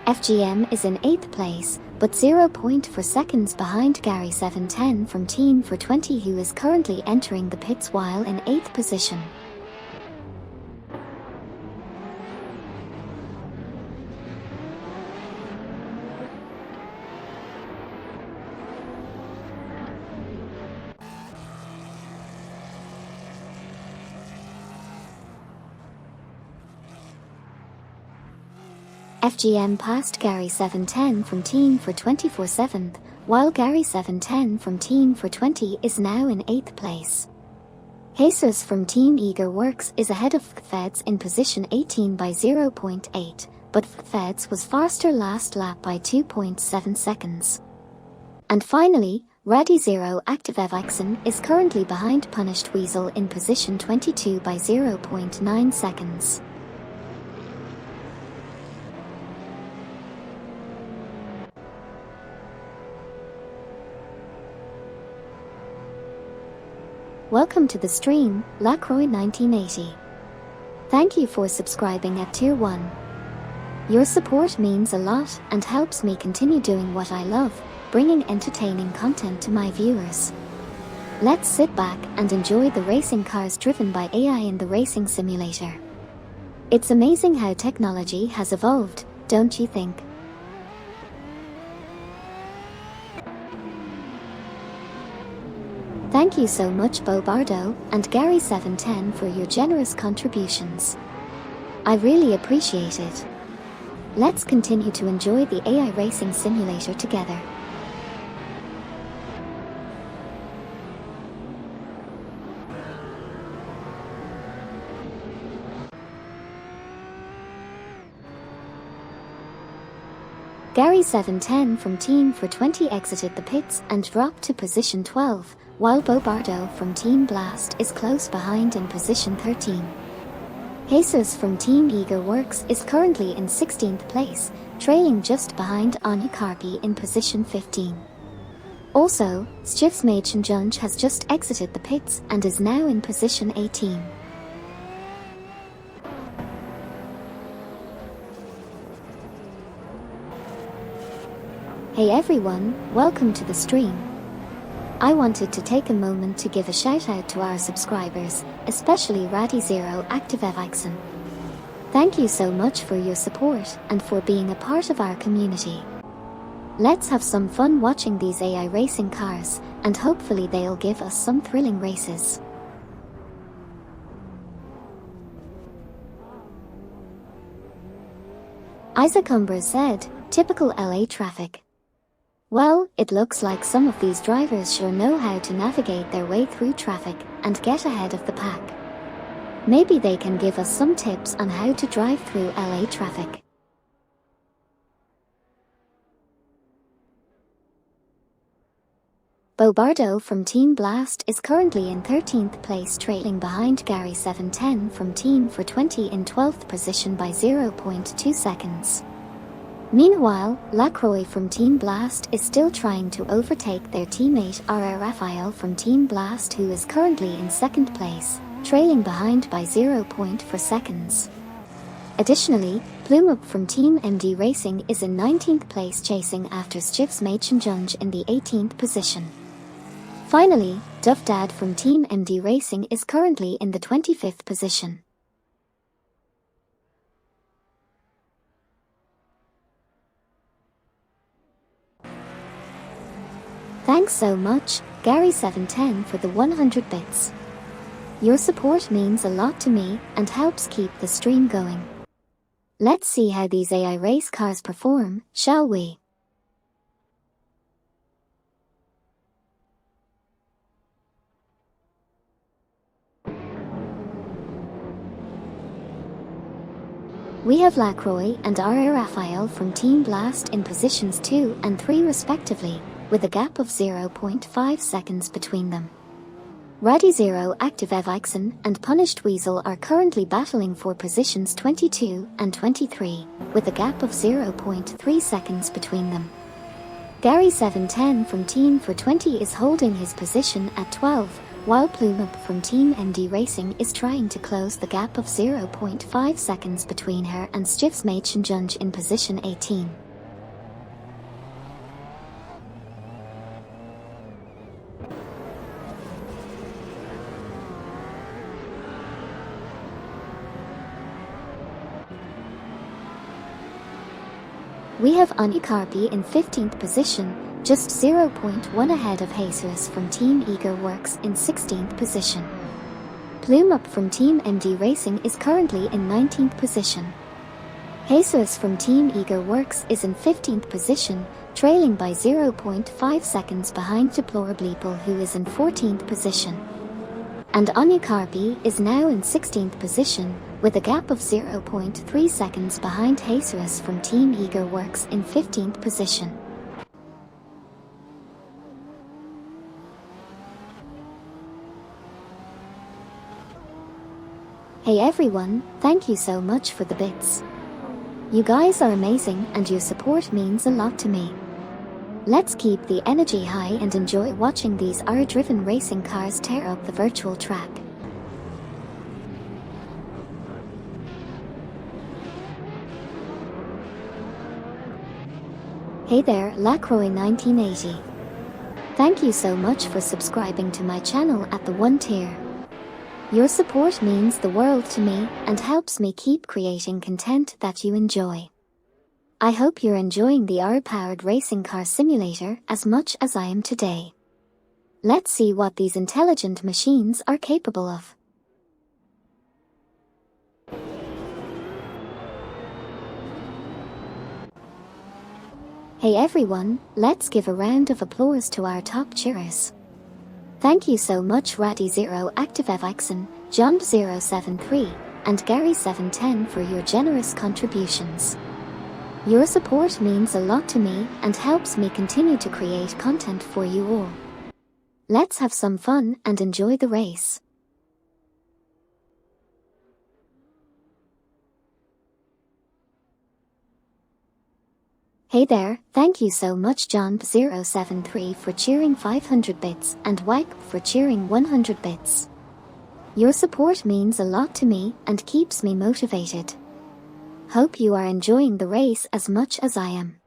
FGM is in 8th place, but 0.4 seconds behind Gary 710 from Team for 20, who is currently entering the pits while in 8th position. FGM passed Gary 710 from Team for 20 for 7th, while Gary 710 from Team for 20 is now in 8th place. Jesus from Team Eager Works is ahead of Feds in position 18 by 0.8, but Feds was faster last lap by 2.7 seconds. And finally, Raddy Zero Active Evixen is currently behind Punished Weasel in position 22 by 0.9 seconds. Welcome to the stream, Lacroix 1980. Thank you for subscribing at Tier 1. Your support means a lot and helps me continue doing what I love, bringing entertaining content to my viewers. Let's sit back and enjoy the racing cars driven by AI in the racing simulator. It's amazing how technology has evolved, don't you think? Thank you so much Bo Bardo and Gary 710 for your generous contributions. I really appreciate it. Let's continue to enjoy the AI racing simulator together. Gary 710 from Team for 20 exited the pits and dropped to position 12, while Bo Bardo from Team Blast is close behind in position 13. Jesus from Team Eager Works is currently in 16th place, trailing just behind Anya Karpi in position 15. Also, Stiffs Machen Junge has just exited the pits and is now in position 18. Hey everyone, welcome to the stream. I wanted to take a moment to give a shout out to our subscribers, especially Raddy Zero Active Evixen. Thank you so much for your support and for being a part of our community. Let's have some fun watching these AI racing cars, and hopefully they'll give us some thrilling races. Isaac Umber said, typical LA traffic. Well, it looks like some of these drivers sure know how to navigate their way through traffic and get ahead of the pack. Maybe they can give us some tips on how to drive through LA traffic. Bo Bardo from Team Blast is currently in 13th place, trailing behind Gary 710 from Team for 20 in 12th position by 0.2 seconds. Meanwhile, Lacroix from Team Blast is still trying to overtake their teammate R.R. Raphael from Team Blast, who is currently in 2nd place, trailing behind by 0.4 seconds. Additionally, Plume Up from Team MD Racing is in 19th place, chasing after Stiffs Machen Junge in the 18th position. Finally, Dad from Team MD Racing is currently in the 25th position. Thanks so much, Gary 710 for the 100 bits. Your support means a lot to me and helps keep the stream going. Let's see how these AI race cars perform, shall we? We have Lacroix and R.R. Raphael from Team Blast in positions 2 and 3 respectively, with a gap of 0.5 seconds between them. Raddy Zero, Active Evixen, and Punished Weasel are currently battling for positions 22 and 23, with a gap of 0.3 seconds between them. Gary 710 from Team 420 is holding his position at 12, while Plumeup from Team MD Racing is trying to close the gap of 0.5 seconds between her and Stiftsmädchenjunge in position 18. We have Anya Carpi in 15th position, just 0.1 ahead of Jesus from Team Eager Works in 16th position. Plumeup from Team MD Racing is currently in 19th position. Jesus from Team Eager Works is in 15th position, trailing by 0.5 seconds behind Deplorableeple, who is in 14th position. And Anya Carpi is now in 16th position, with a gap of 0.3 seconds behind Jesus from Team Eager Works in 15th position. Hey everyone, thank you so much for the bits. You guys are amazing and your support means a lot to me. Let's keep the energy high and enjoy watching these R-driven racing cars tear up the virtual track. Hey there, Lacroix 1980. Thank you so much for subscribing to my channel at the 1 tier. Your support means the world to me and helps me keep creating content that you enjoy. I hope you're enjoying the R-powered racing car simulator as much as I am today. Let's see what these intelligent machines are capable of. Hey everyone, let's give a round of applause to our top cheerers. Thank you so much Raddy Zero, Active Evixen, John 073, and Gary 710 for your generous contributions. Your support means a lot to me and helps me continue to create content for you all. Let's have some fun and enjoy the race. Hey there, thank you so much John 073 for cheering 500 bits and Wipe for cheering 100 bits. Your support means a lot to me and keeps me motivated. Hope you are enjoying the race as much as I am.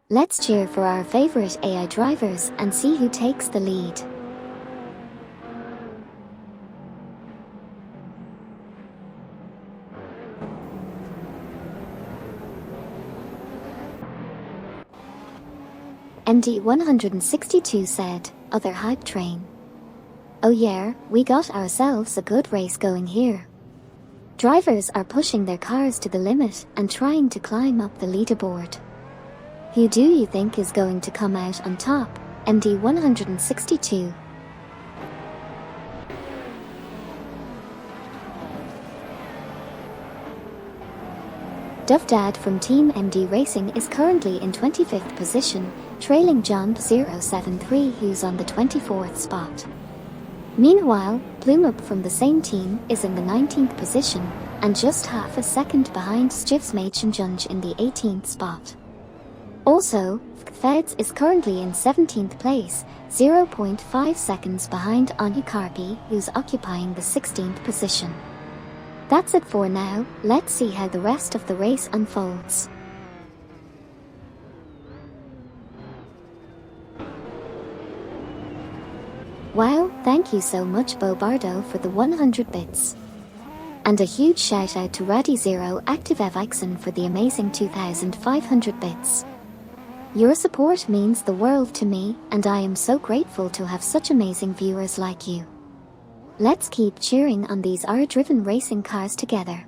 Let's cheer for our favorite AI drivers and see who takes the lead. MD 162 said, "Other hype train. Oh yeah, we got ourselves a good race going here. Drivers are pushing their cars to the limit and trying to climb up the leaderboard. Who do you think is going to come out on top?" MD 162. Duff Dad from Team MD Racing is currently in 25th position, trailing John 073 who's on the 24th spot. Meanwhile, Plumeup from the same team is in the 19th position, and just half a second behind Stiftsmädchenjunge in the 18th spot. Also, Feds is currently in 17th place, 0.5 seconds behind Anya Carpi, who's occupying the 16th position. That's it for now, let's see how the rest of the race unfolds. Wow, thank you so much Bobardo for the 100 bits. And a huge shout out to Raddy Zero, Active Evixen for the amazing 2500 bits. Your support means the world to me, and I am so grateful to have such amazing viewers like you. Let's keep cheering on these R-driven racing cars together.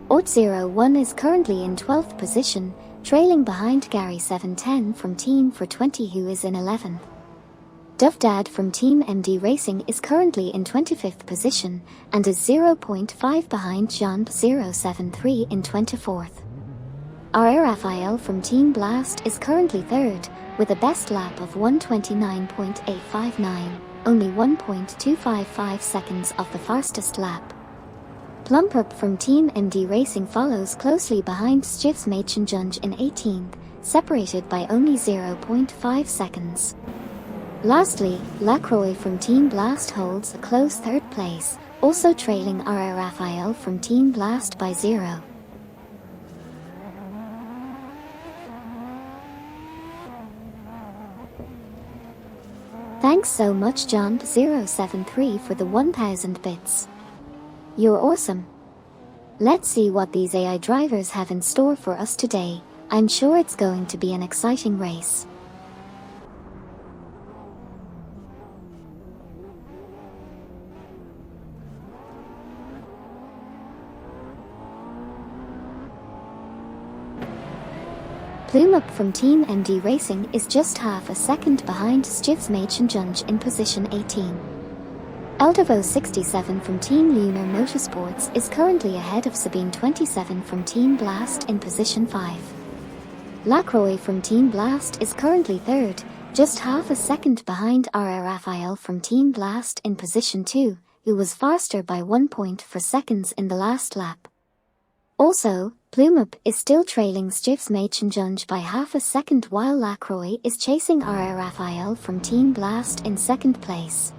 Ort01 is currently in 12th position, trailing behind Gary 710 from Team for 20 who is in 11th. Duvdad from Team MD Racing is currently in 25th position and is 0.5 behind Jean 073 in 24th. R. Raphael from Team Blast is currently 3rd, with a best lap of 1:29.859, only 1.255 seconds off the fastest lap. Plumpup from Team MD Racing follows closely behind Stjivs Machenjunge in 18th, separated by only 0.5 seconds. Lastly, Lacroix from Team Blast holds a close 3rd place, also trailing R. Raphael from Team Blast by 0. Thanks so much John073 for the 1000 bits. You're awesome. Let's see what these AI drivers have in store for us today. I'm sure it's going to be an exciting race. Plumeup from Team MD Racing is just half a second behind Stjivs Machenjunge in position 18. Eldevo 67 from Team Lunar Motorsports is currently ahead of Sabine 27 from Team Blast in position 5. Lacroix from Team Blast is currently 3rd, just half a second behind R. Raphael from Team Blast in position 2, who was faster by 1 point for seconds in the last lap. Also, Plumeup is still trailing Stjivs Machenjunge by half a second while Lacroix is chasing R. Raphael from Team Blast in 2nd place.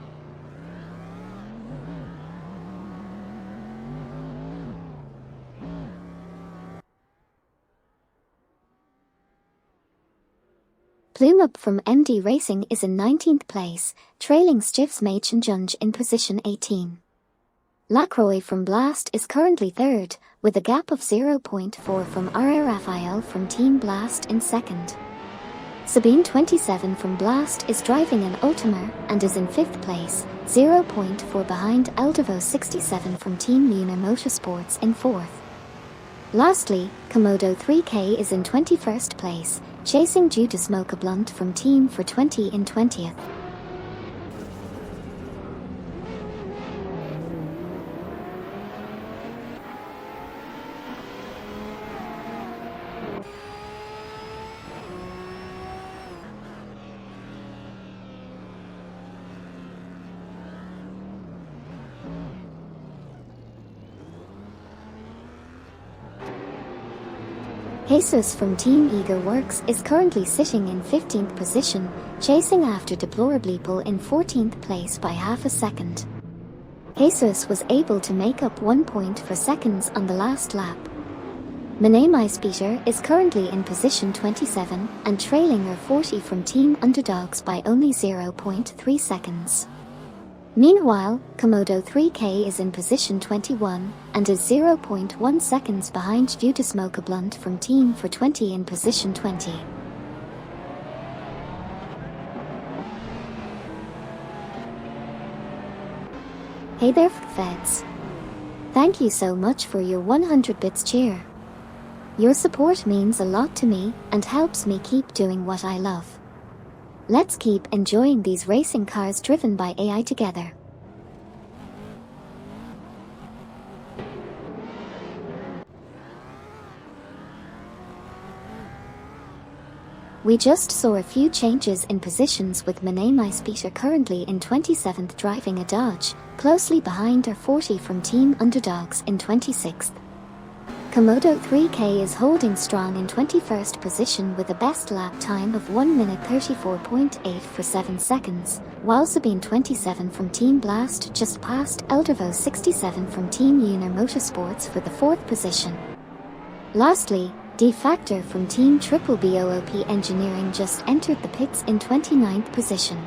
Plumeup from MD Racing is in 19th place, trailing Stjivs Machenjunge in position 18. Lacroix from Blast is currently 3rd, with a gap of 0.4 from R. Raphael from Team Blast in 2nd. Sabine 27 from Blast is driving an Ultimer and is in 5th place, 0.4 behind Eldevo 67 from Team Lunar Motorsports in 4th. Lastly, Komodo 3K is in 21st place, chasing Judas Mocha-Blunt from Team for 20 in 20th. Jesus from Team Eager Works is currently sitting in 15th position, chasing after Deplorableeple in 14th place by half a second. Jesus was able to make up 1 point for seconds on the last lap. Peter is currently in position 27 and trailing R40 from Team Underdogs by only 0.3 seconds. Meanwhile, Komodo 3K is in position 21 and is 0.1 seconds behind Judas Mocha-Blunt from Team for 20 in position 20. Hey there Feds. Thank you so much for your 100 bits cheer. Your support means a lot to me and helps me keep doing what I love. Let's keep enjoying these racing cars driven by AI together. We just saw a few changes in positions with Peter currently in 27th driving a Dodge, closely behind R40 from Team Underdogs in 26th. Komodo 3K is holding strong in 21st position with a best lap time of 1 minute 34.8 for 7 seconds, while Sabine 27 from Team Blast just passed Eldevo 67 from Team Lunar Motorsports for the 4th position. Lastly, D-Factor from Team Triple BOOP Engineering just entered the pits in 29th position.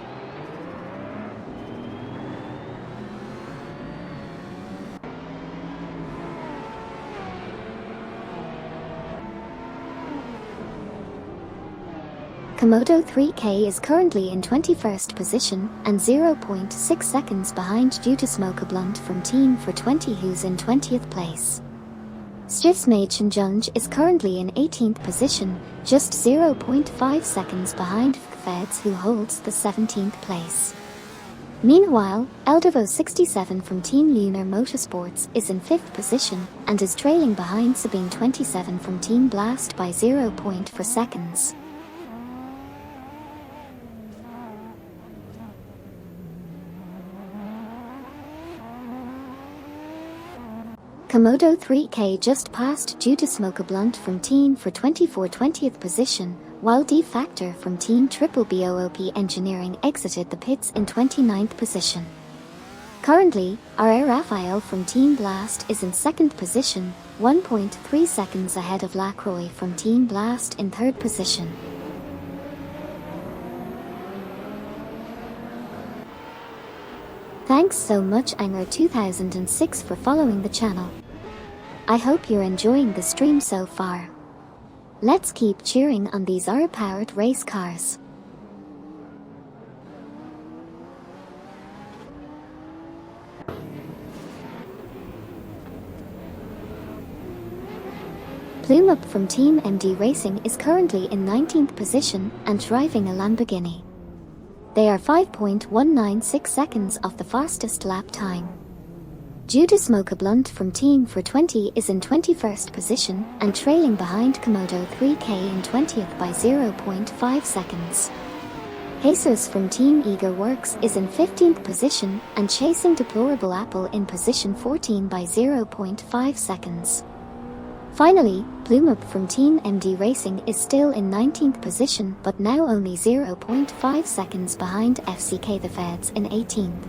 Komodo 3K is currently in 21st position and 0.6 seconds behind Judas Mocha-Blunt from Team for 20 who's in 20th place. Schiffsmädchenjunge is currently in 18th position, just 0.5 seconds behind Feds, who holds the 17th place. Meanwhile, Eldevo 67 from Team Lunar Motorsports is in 5th position and is trailing behind Sabine 27 from Team Blast by 0.4 seconds. Komodo 3K just passed due to smoke a blunt from Team for 24 20th position, while D Factor from Team Triple BOOP Engineering exited the pits in 29th position. Currently, R.A. Raphael from Team Blast is in 2nd position, 1.3 seconds ahead of Lacroix from Team Blast in 3rd position. Thanks so much Anger2006 for following the channel. I hope you're enjoying the stream so far. Let's keep cheering on these R-powered race cars. Plume Up from Team MD Racing is currently in 19th position and driving a Lamborghini. They are 5.196 seconds off the fastest lap time. Due to smoke a blunt from Team for 20 is in 21st position and trailing behind Komodo 3K in 20th by 0.5 seconds. Jesus from Team Eager Works is in 15th position and chasing Deplorable Apple in position 14 by 0.5 seconds. Finally, Plume Up from Team MD Racing is still in 19th position but now only 0.5 seconds behind FCK the Feds in 18th.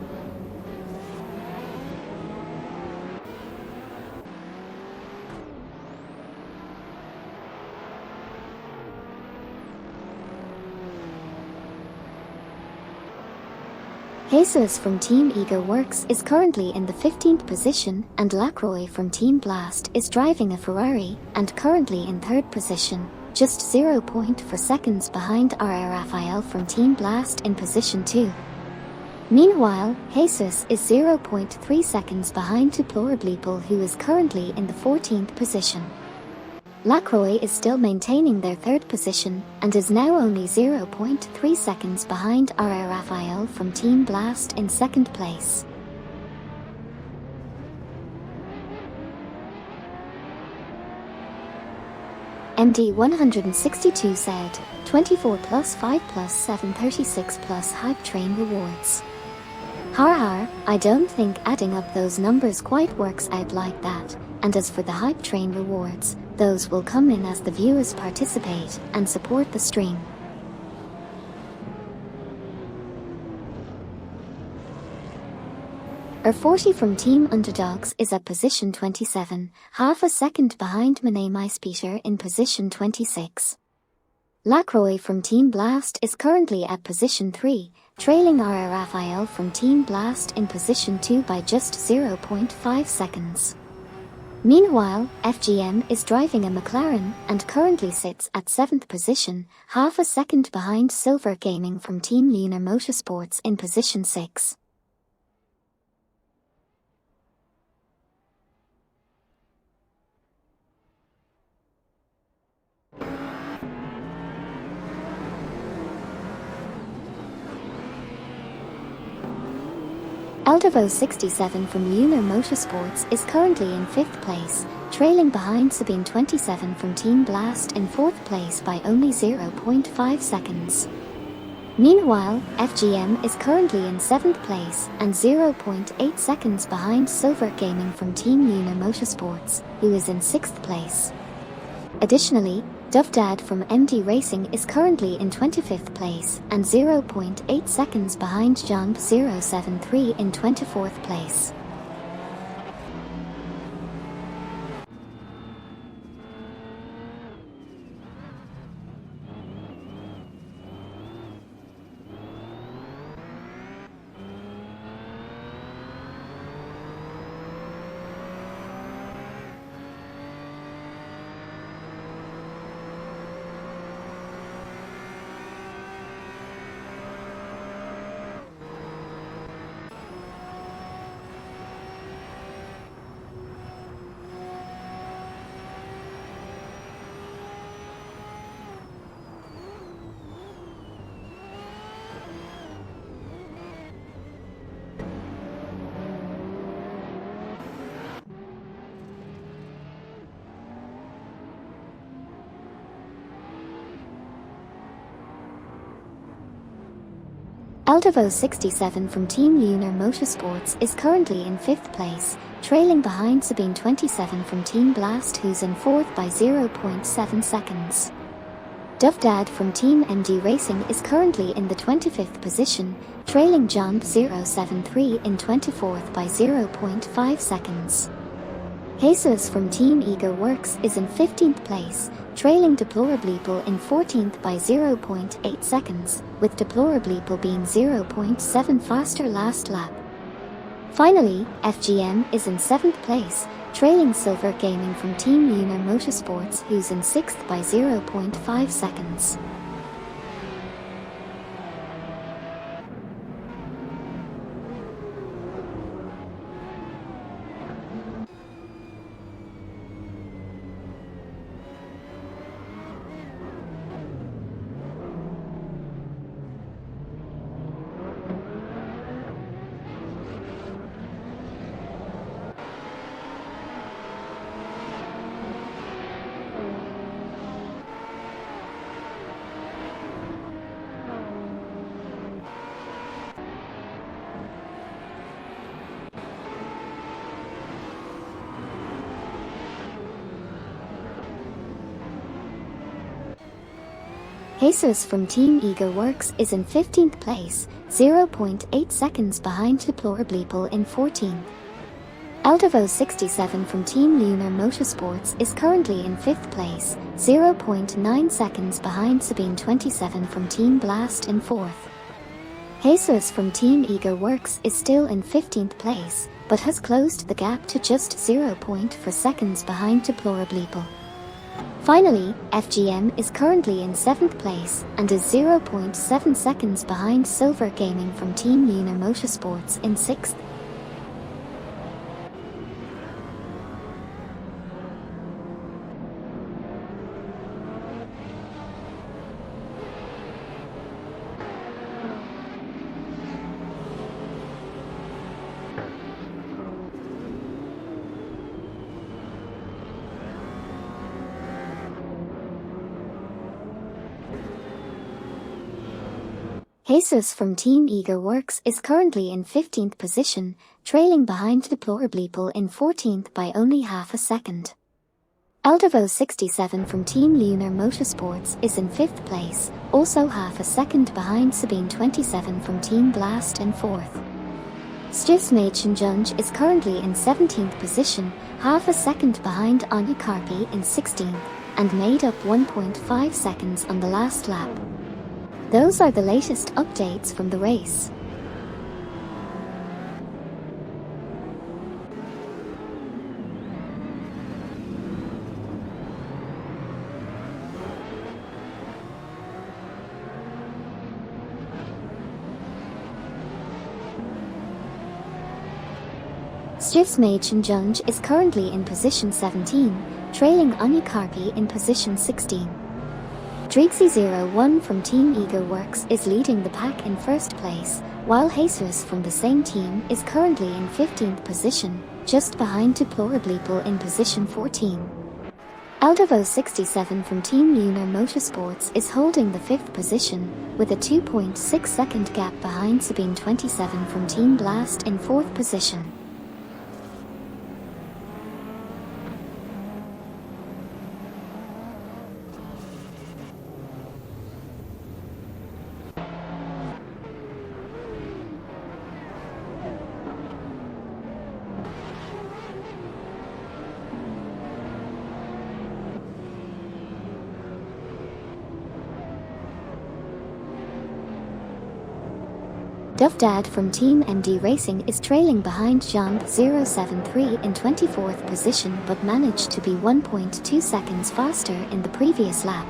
Jesus from Team Eager Works is currently in the 15th position and Lacroix from Team Blast is driving a Ferrari and currently in 3rd position, just 0.4 seconds behind R.A. Raphael from Team Blast in position 2. Meanwhile, Jesus is 0.3 seconds behind Deplorable, who is currently in the 14th position. Lacroix is still maintaining their 3rd position and is now only 0.3 seconds behind R.A. Raphael from Team Blast in 2nd place. MD 162 said, 24 plus 5 plus 7 36 plus hype train rewards. Har, I don't think adding up those numbers quite works out like that, and as for the hype train rewards, those will come in as the viewers participate and support the stream. R40 from Team Underdogs is at position 27, half a second behind Mane Peter in position 26. Lacroix from Team Blast is currently at position 3, trailing R.A. Raphael from Team Blast in position 2 by just 0.5 seconds. Meanwhile, FGM is driving a McLaren and currently sits at 7th position, half a second behind Silver Gaming from Team Lunar Motorsports in position 6. Eldevo 67 from Lunar Motorsports is currently in 5th place, trailing behind Sabine 27 from Team Blast in 4th place by only 0.5 seconds. Meanwhile, FGM is currently in 7th place and 0.8 seconds behind Silver Gaming from Team Lunar Motorsports, who is in 6th place. Additionally, Dovdad from MD Racing is currently in 25th place and 0.8 seconds behind John 073 in 24th place. Aldevo 67 from Team Lunar Motorsports is currently in 5th place, trailing behind Sabine 27 from Team Blast, who's in 4th by 0.7 seconds. Dovdad from Team MD Racing is currently in the 25th position, trailing Jump 073 in 24th by 0.5 seconds. Jesus from Team Ego Works is in 15th place, trailing Deplorableeple in 14th by 0.8 seconds, with Deplorableeple being 0.7 faster last lap. Finally, FGM is in 7th place, trailing Silver Gaming from Team Lunar Motorsports, who's in 6th by 0.5 seconds. Jesus from Team Ego Works is in 15th place, 0.8 seconds behind Deplorableeple in 14th. Aldevo 67 from Team Lunar Motorsports is currently in 5th place, 0.9 seconds behind Sabine 27 from Team Blast in 4th. Jesus from Team Ego Works is still in 15th place, but has closed the gap to just 0.4 seconds behind Deplorableeple. Finally, FGM is currently in 7th place and is 0.7 seconds behind Silver Gaming from Team Lunar Motorsports in 6th. Jesus from Team Ego Works is currently in 15th position, trailing behind Deplorableeple in 14th by only half a second. Aldevo 67 from Team Lunar Motorsports is in 5th place, also half a second behind Sabine 27 from Team Blast in 4th. Stivsmachenjunge is currently in 17th position, half a second behind Anya Karpi in 16th, and made up 1.5 seconds on the last lap. Those are the latest updates from the race. Stivsmachenjunge is currently in position 17, trailing Anya Karpi in position 16. Drixie01 from Team Ego Works is leading the pack in 1st place, while Jesus from the same team is currently in 15th position, just behind Deplorableeple in position 14. Aldevo 67 from Team Lunar Motorsports is holding the 5th position, with a 2.6 second gap behind Sabine 27 from Team Blast in 4th position. Dovdad from Team MD Racing is trailing behind Jump 073 in 24th position but managed to be 1.2 seconds faster in the previous lap.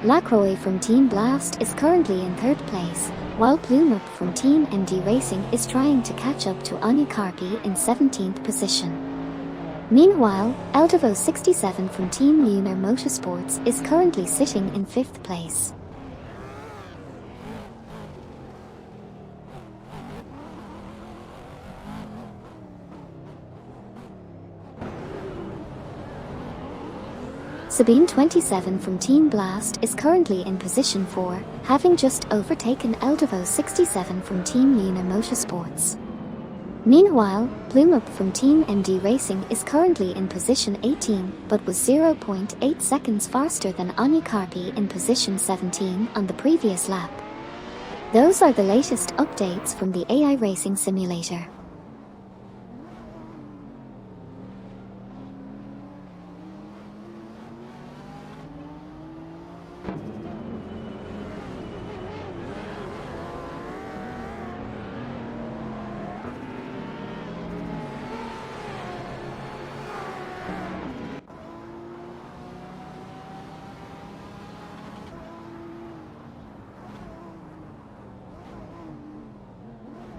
Lacroix from Team Blast is currently in 3rd place, while Plumup from Team MD Racing is trying to catch up to Anya Karpi in 17th position. Meanwhile, Aldevo 67 from Team Lunar Motorsports is currently sitting in 5th place. Sabine 27 from Team Blast is currently in position 4, having just overtaken Eldevo 67 from Team Luna Motorsports. Meanwhile, Plumup from Team MD Racing is currently in position 18, but was 0.8 seconds faster than Anya Karpi in position 17 on the previous lap. Those are the latest updates from the AI Racing Simulator.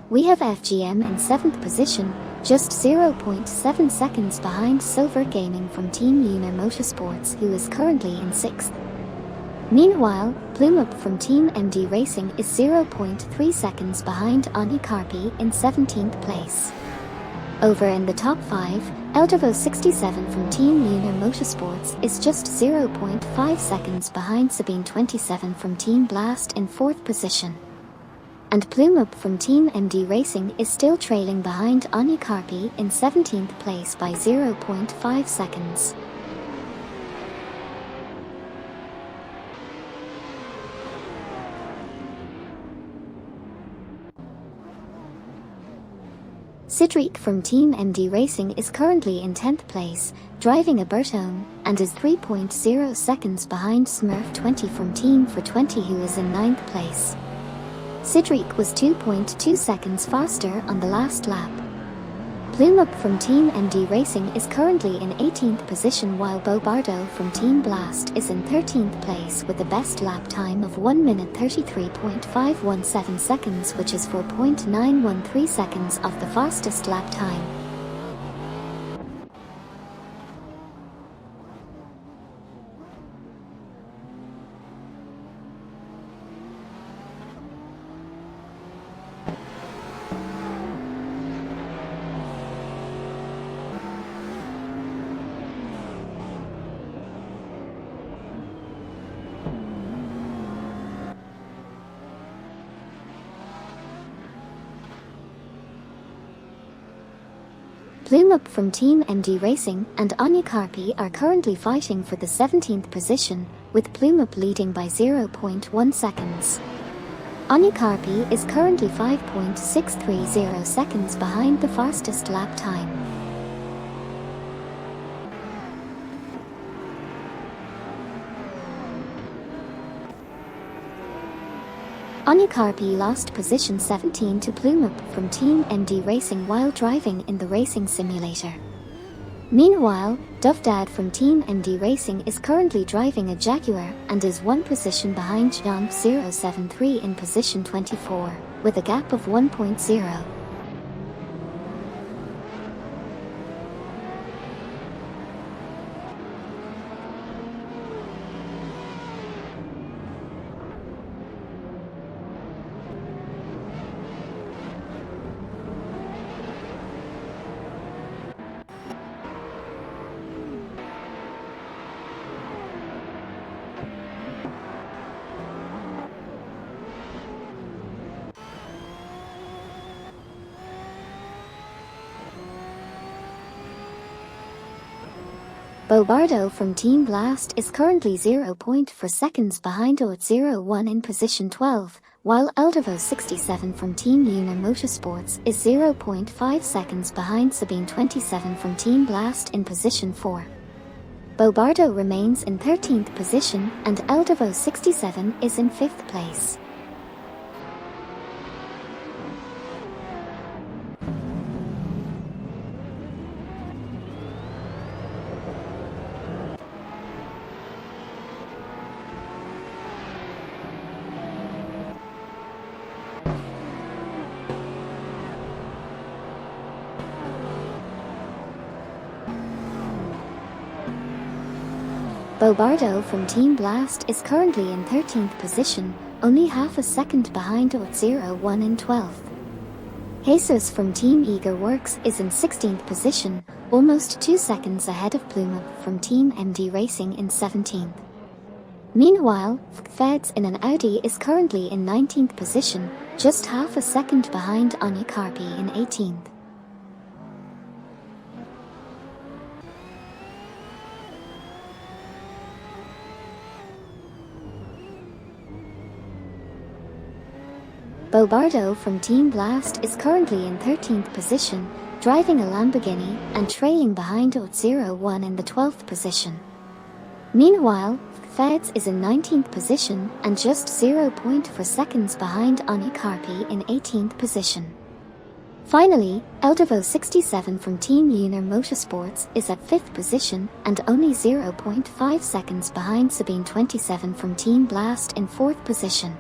We have FGM in 7th position, just 0.7 seconds behind Silver Gaming from Team Luna Motorsports, who is currently in 6th. Meanwhile, Plumup from Team MD Racing is 0.3 seconds behind Anya Karpi in 17th place. Over in the top 5, Eldevo 67 from Team Luna Motorsports is just 0.5 seconds behind Sabine 27 from Team Blast in 4th position. And Plumup from Team MD Racing is still trailing behind Anya Karpi in 17th place by 0.5 seconds. Cedric from Team MD Racing is currently in 10th place, driving a Bertone, and is 3.0 seconds behind Smurf 20 from Team for 20, who is in 9th place. Cedric was 2.2 seconds faster on the last lap. Plumup from Team MD Racing is currently in 18th position, while Bobardo from Team Blast is in 13th place with the best lap time of 1 minute 33.517 seconds, which is 4.913 seconds off the fastest lap time. Plumup from Team MD Racing and Anya Karpi are currently fighting for the 17th position, with Plumup leading by 0.1 seconds. Anya Karpi is currently 5.630 seconds behind the fastest lap time. Anya Karpi lost position 17 to Plumup from Team MD Racing while driving in the racing simulator. Meanwhile, Dovdad from Team MD Racing is currently driving a Jaguar and is 1 position behind Jump 073 in position 24, with a gap of 1.0. Bobardo from Team Blast is currently 0.4 seconds behind OT01 in position 12, while Eldevo 67 from Team Luna Motorsports is 0.5 seconds behind Sabine 27 from Team Blast in position 4. Bobardo remains in 13th position and Eldevo 67 is in 5th place. Bobardo from Team Blast is currently in 13th position, only half a second behind OT01 in 12th. Jesus from Team Eager Works is in 16th position, almost 2 seconds ahead of Pluma from Team MD Racing in 17th. Meanwhile, Feds in an Audi is currently in 19th position, just half a second behind Anya Karpi in 18th. Bobardo from Team Blast is currently in 13th position, driving a Lamborghini and trailing behind Ot01 in the 12th position. Meanwhile, Feds is in 19th position and just 0.4 seconds behind Anya Karpi in 18th position. Finally, Eldevo 67 from Team Lunar Motorsports is at 5th position and only 0.5 seconds behind Sabine 27 from Team Blast in 4th position.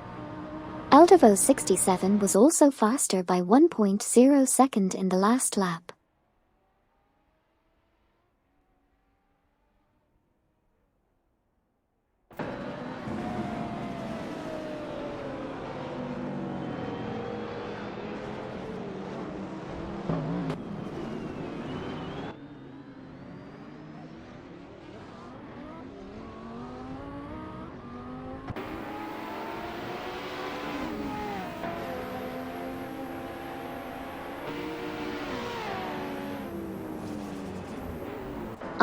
Eldevo 67 was also faster by 1.0 second in the last lap.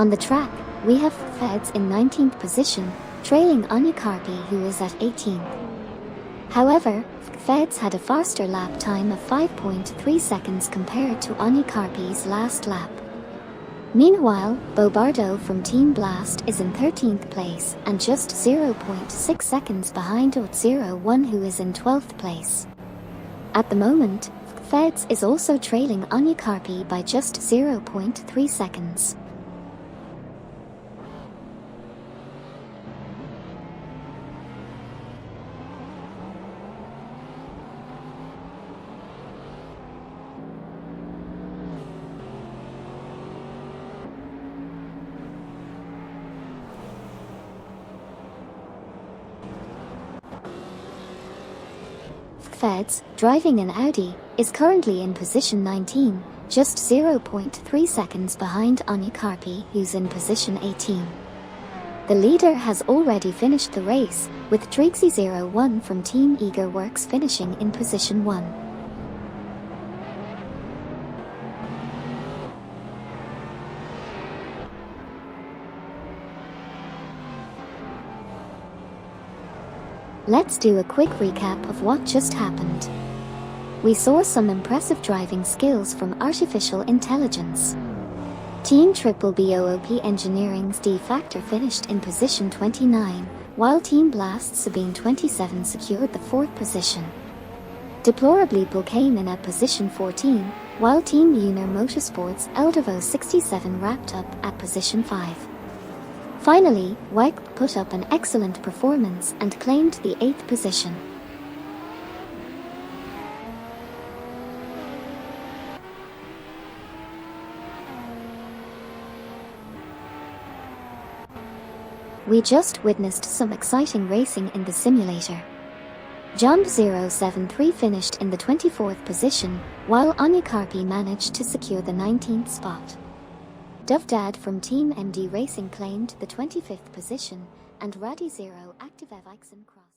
On the track, we have Feds in 19th position, trailing Anya Karpi who is at 18th. However, Feds had a faster lap time of 5.3 seconds compared to Anya Karpi's last lap. Meanwhile, Bobardo from Team Blast is in 13th place and just 0.6 seconds behind Ot01 who is in 12th place. At the moment, Feds is also trailing Anya Karpi by just 0.3 seconds. Feds, driving an Audi, is currently in position 19, just 0.3 seconds behind Anya Karpi who's in position 18. The leader has already finished the race, with Trixie01 from Team Eager Works finishing in position 1. Let's do a quick recap of what just happened. We saw some impressive driving skills from artificial intelligence. Team BOOP Engineering's D Factor finished in position 29, while Team Blast Sabine 27 secured the 4th position. Deplorably came in at position 14, while Team Lunar Motorsports Eldevo 67 wrapped up at position 5. Finally, Wyke put up an excellent performance and claimed the 8th position. We just witnessed some exciting racing in the simulator. Jump073 finished in the 24th position, while Anya Karpi managed to secure the 19th spot. Dovdad from Team MD Racing claimed the 25th position, and Radi Zero Active Evixen crossed.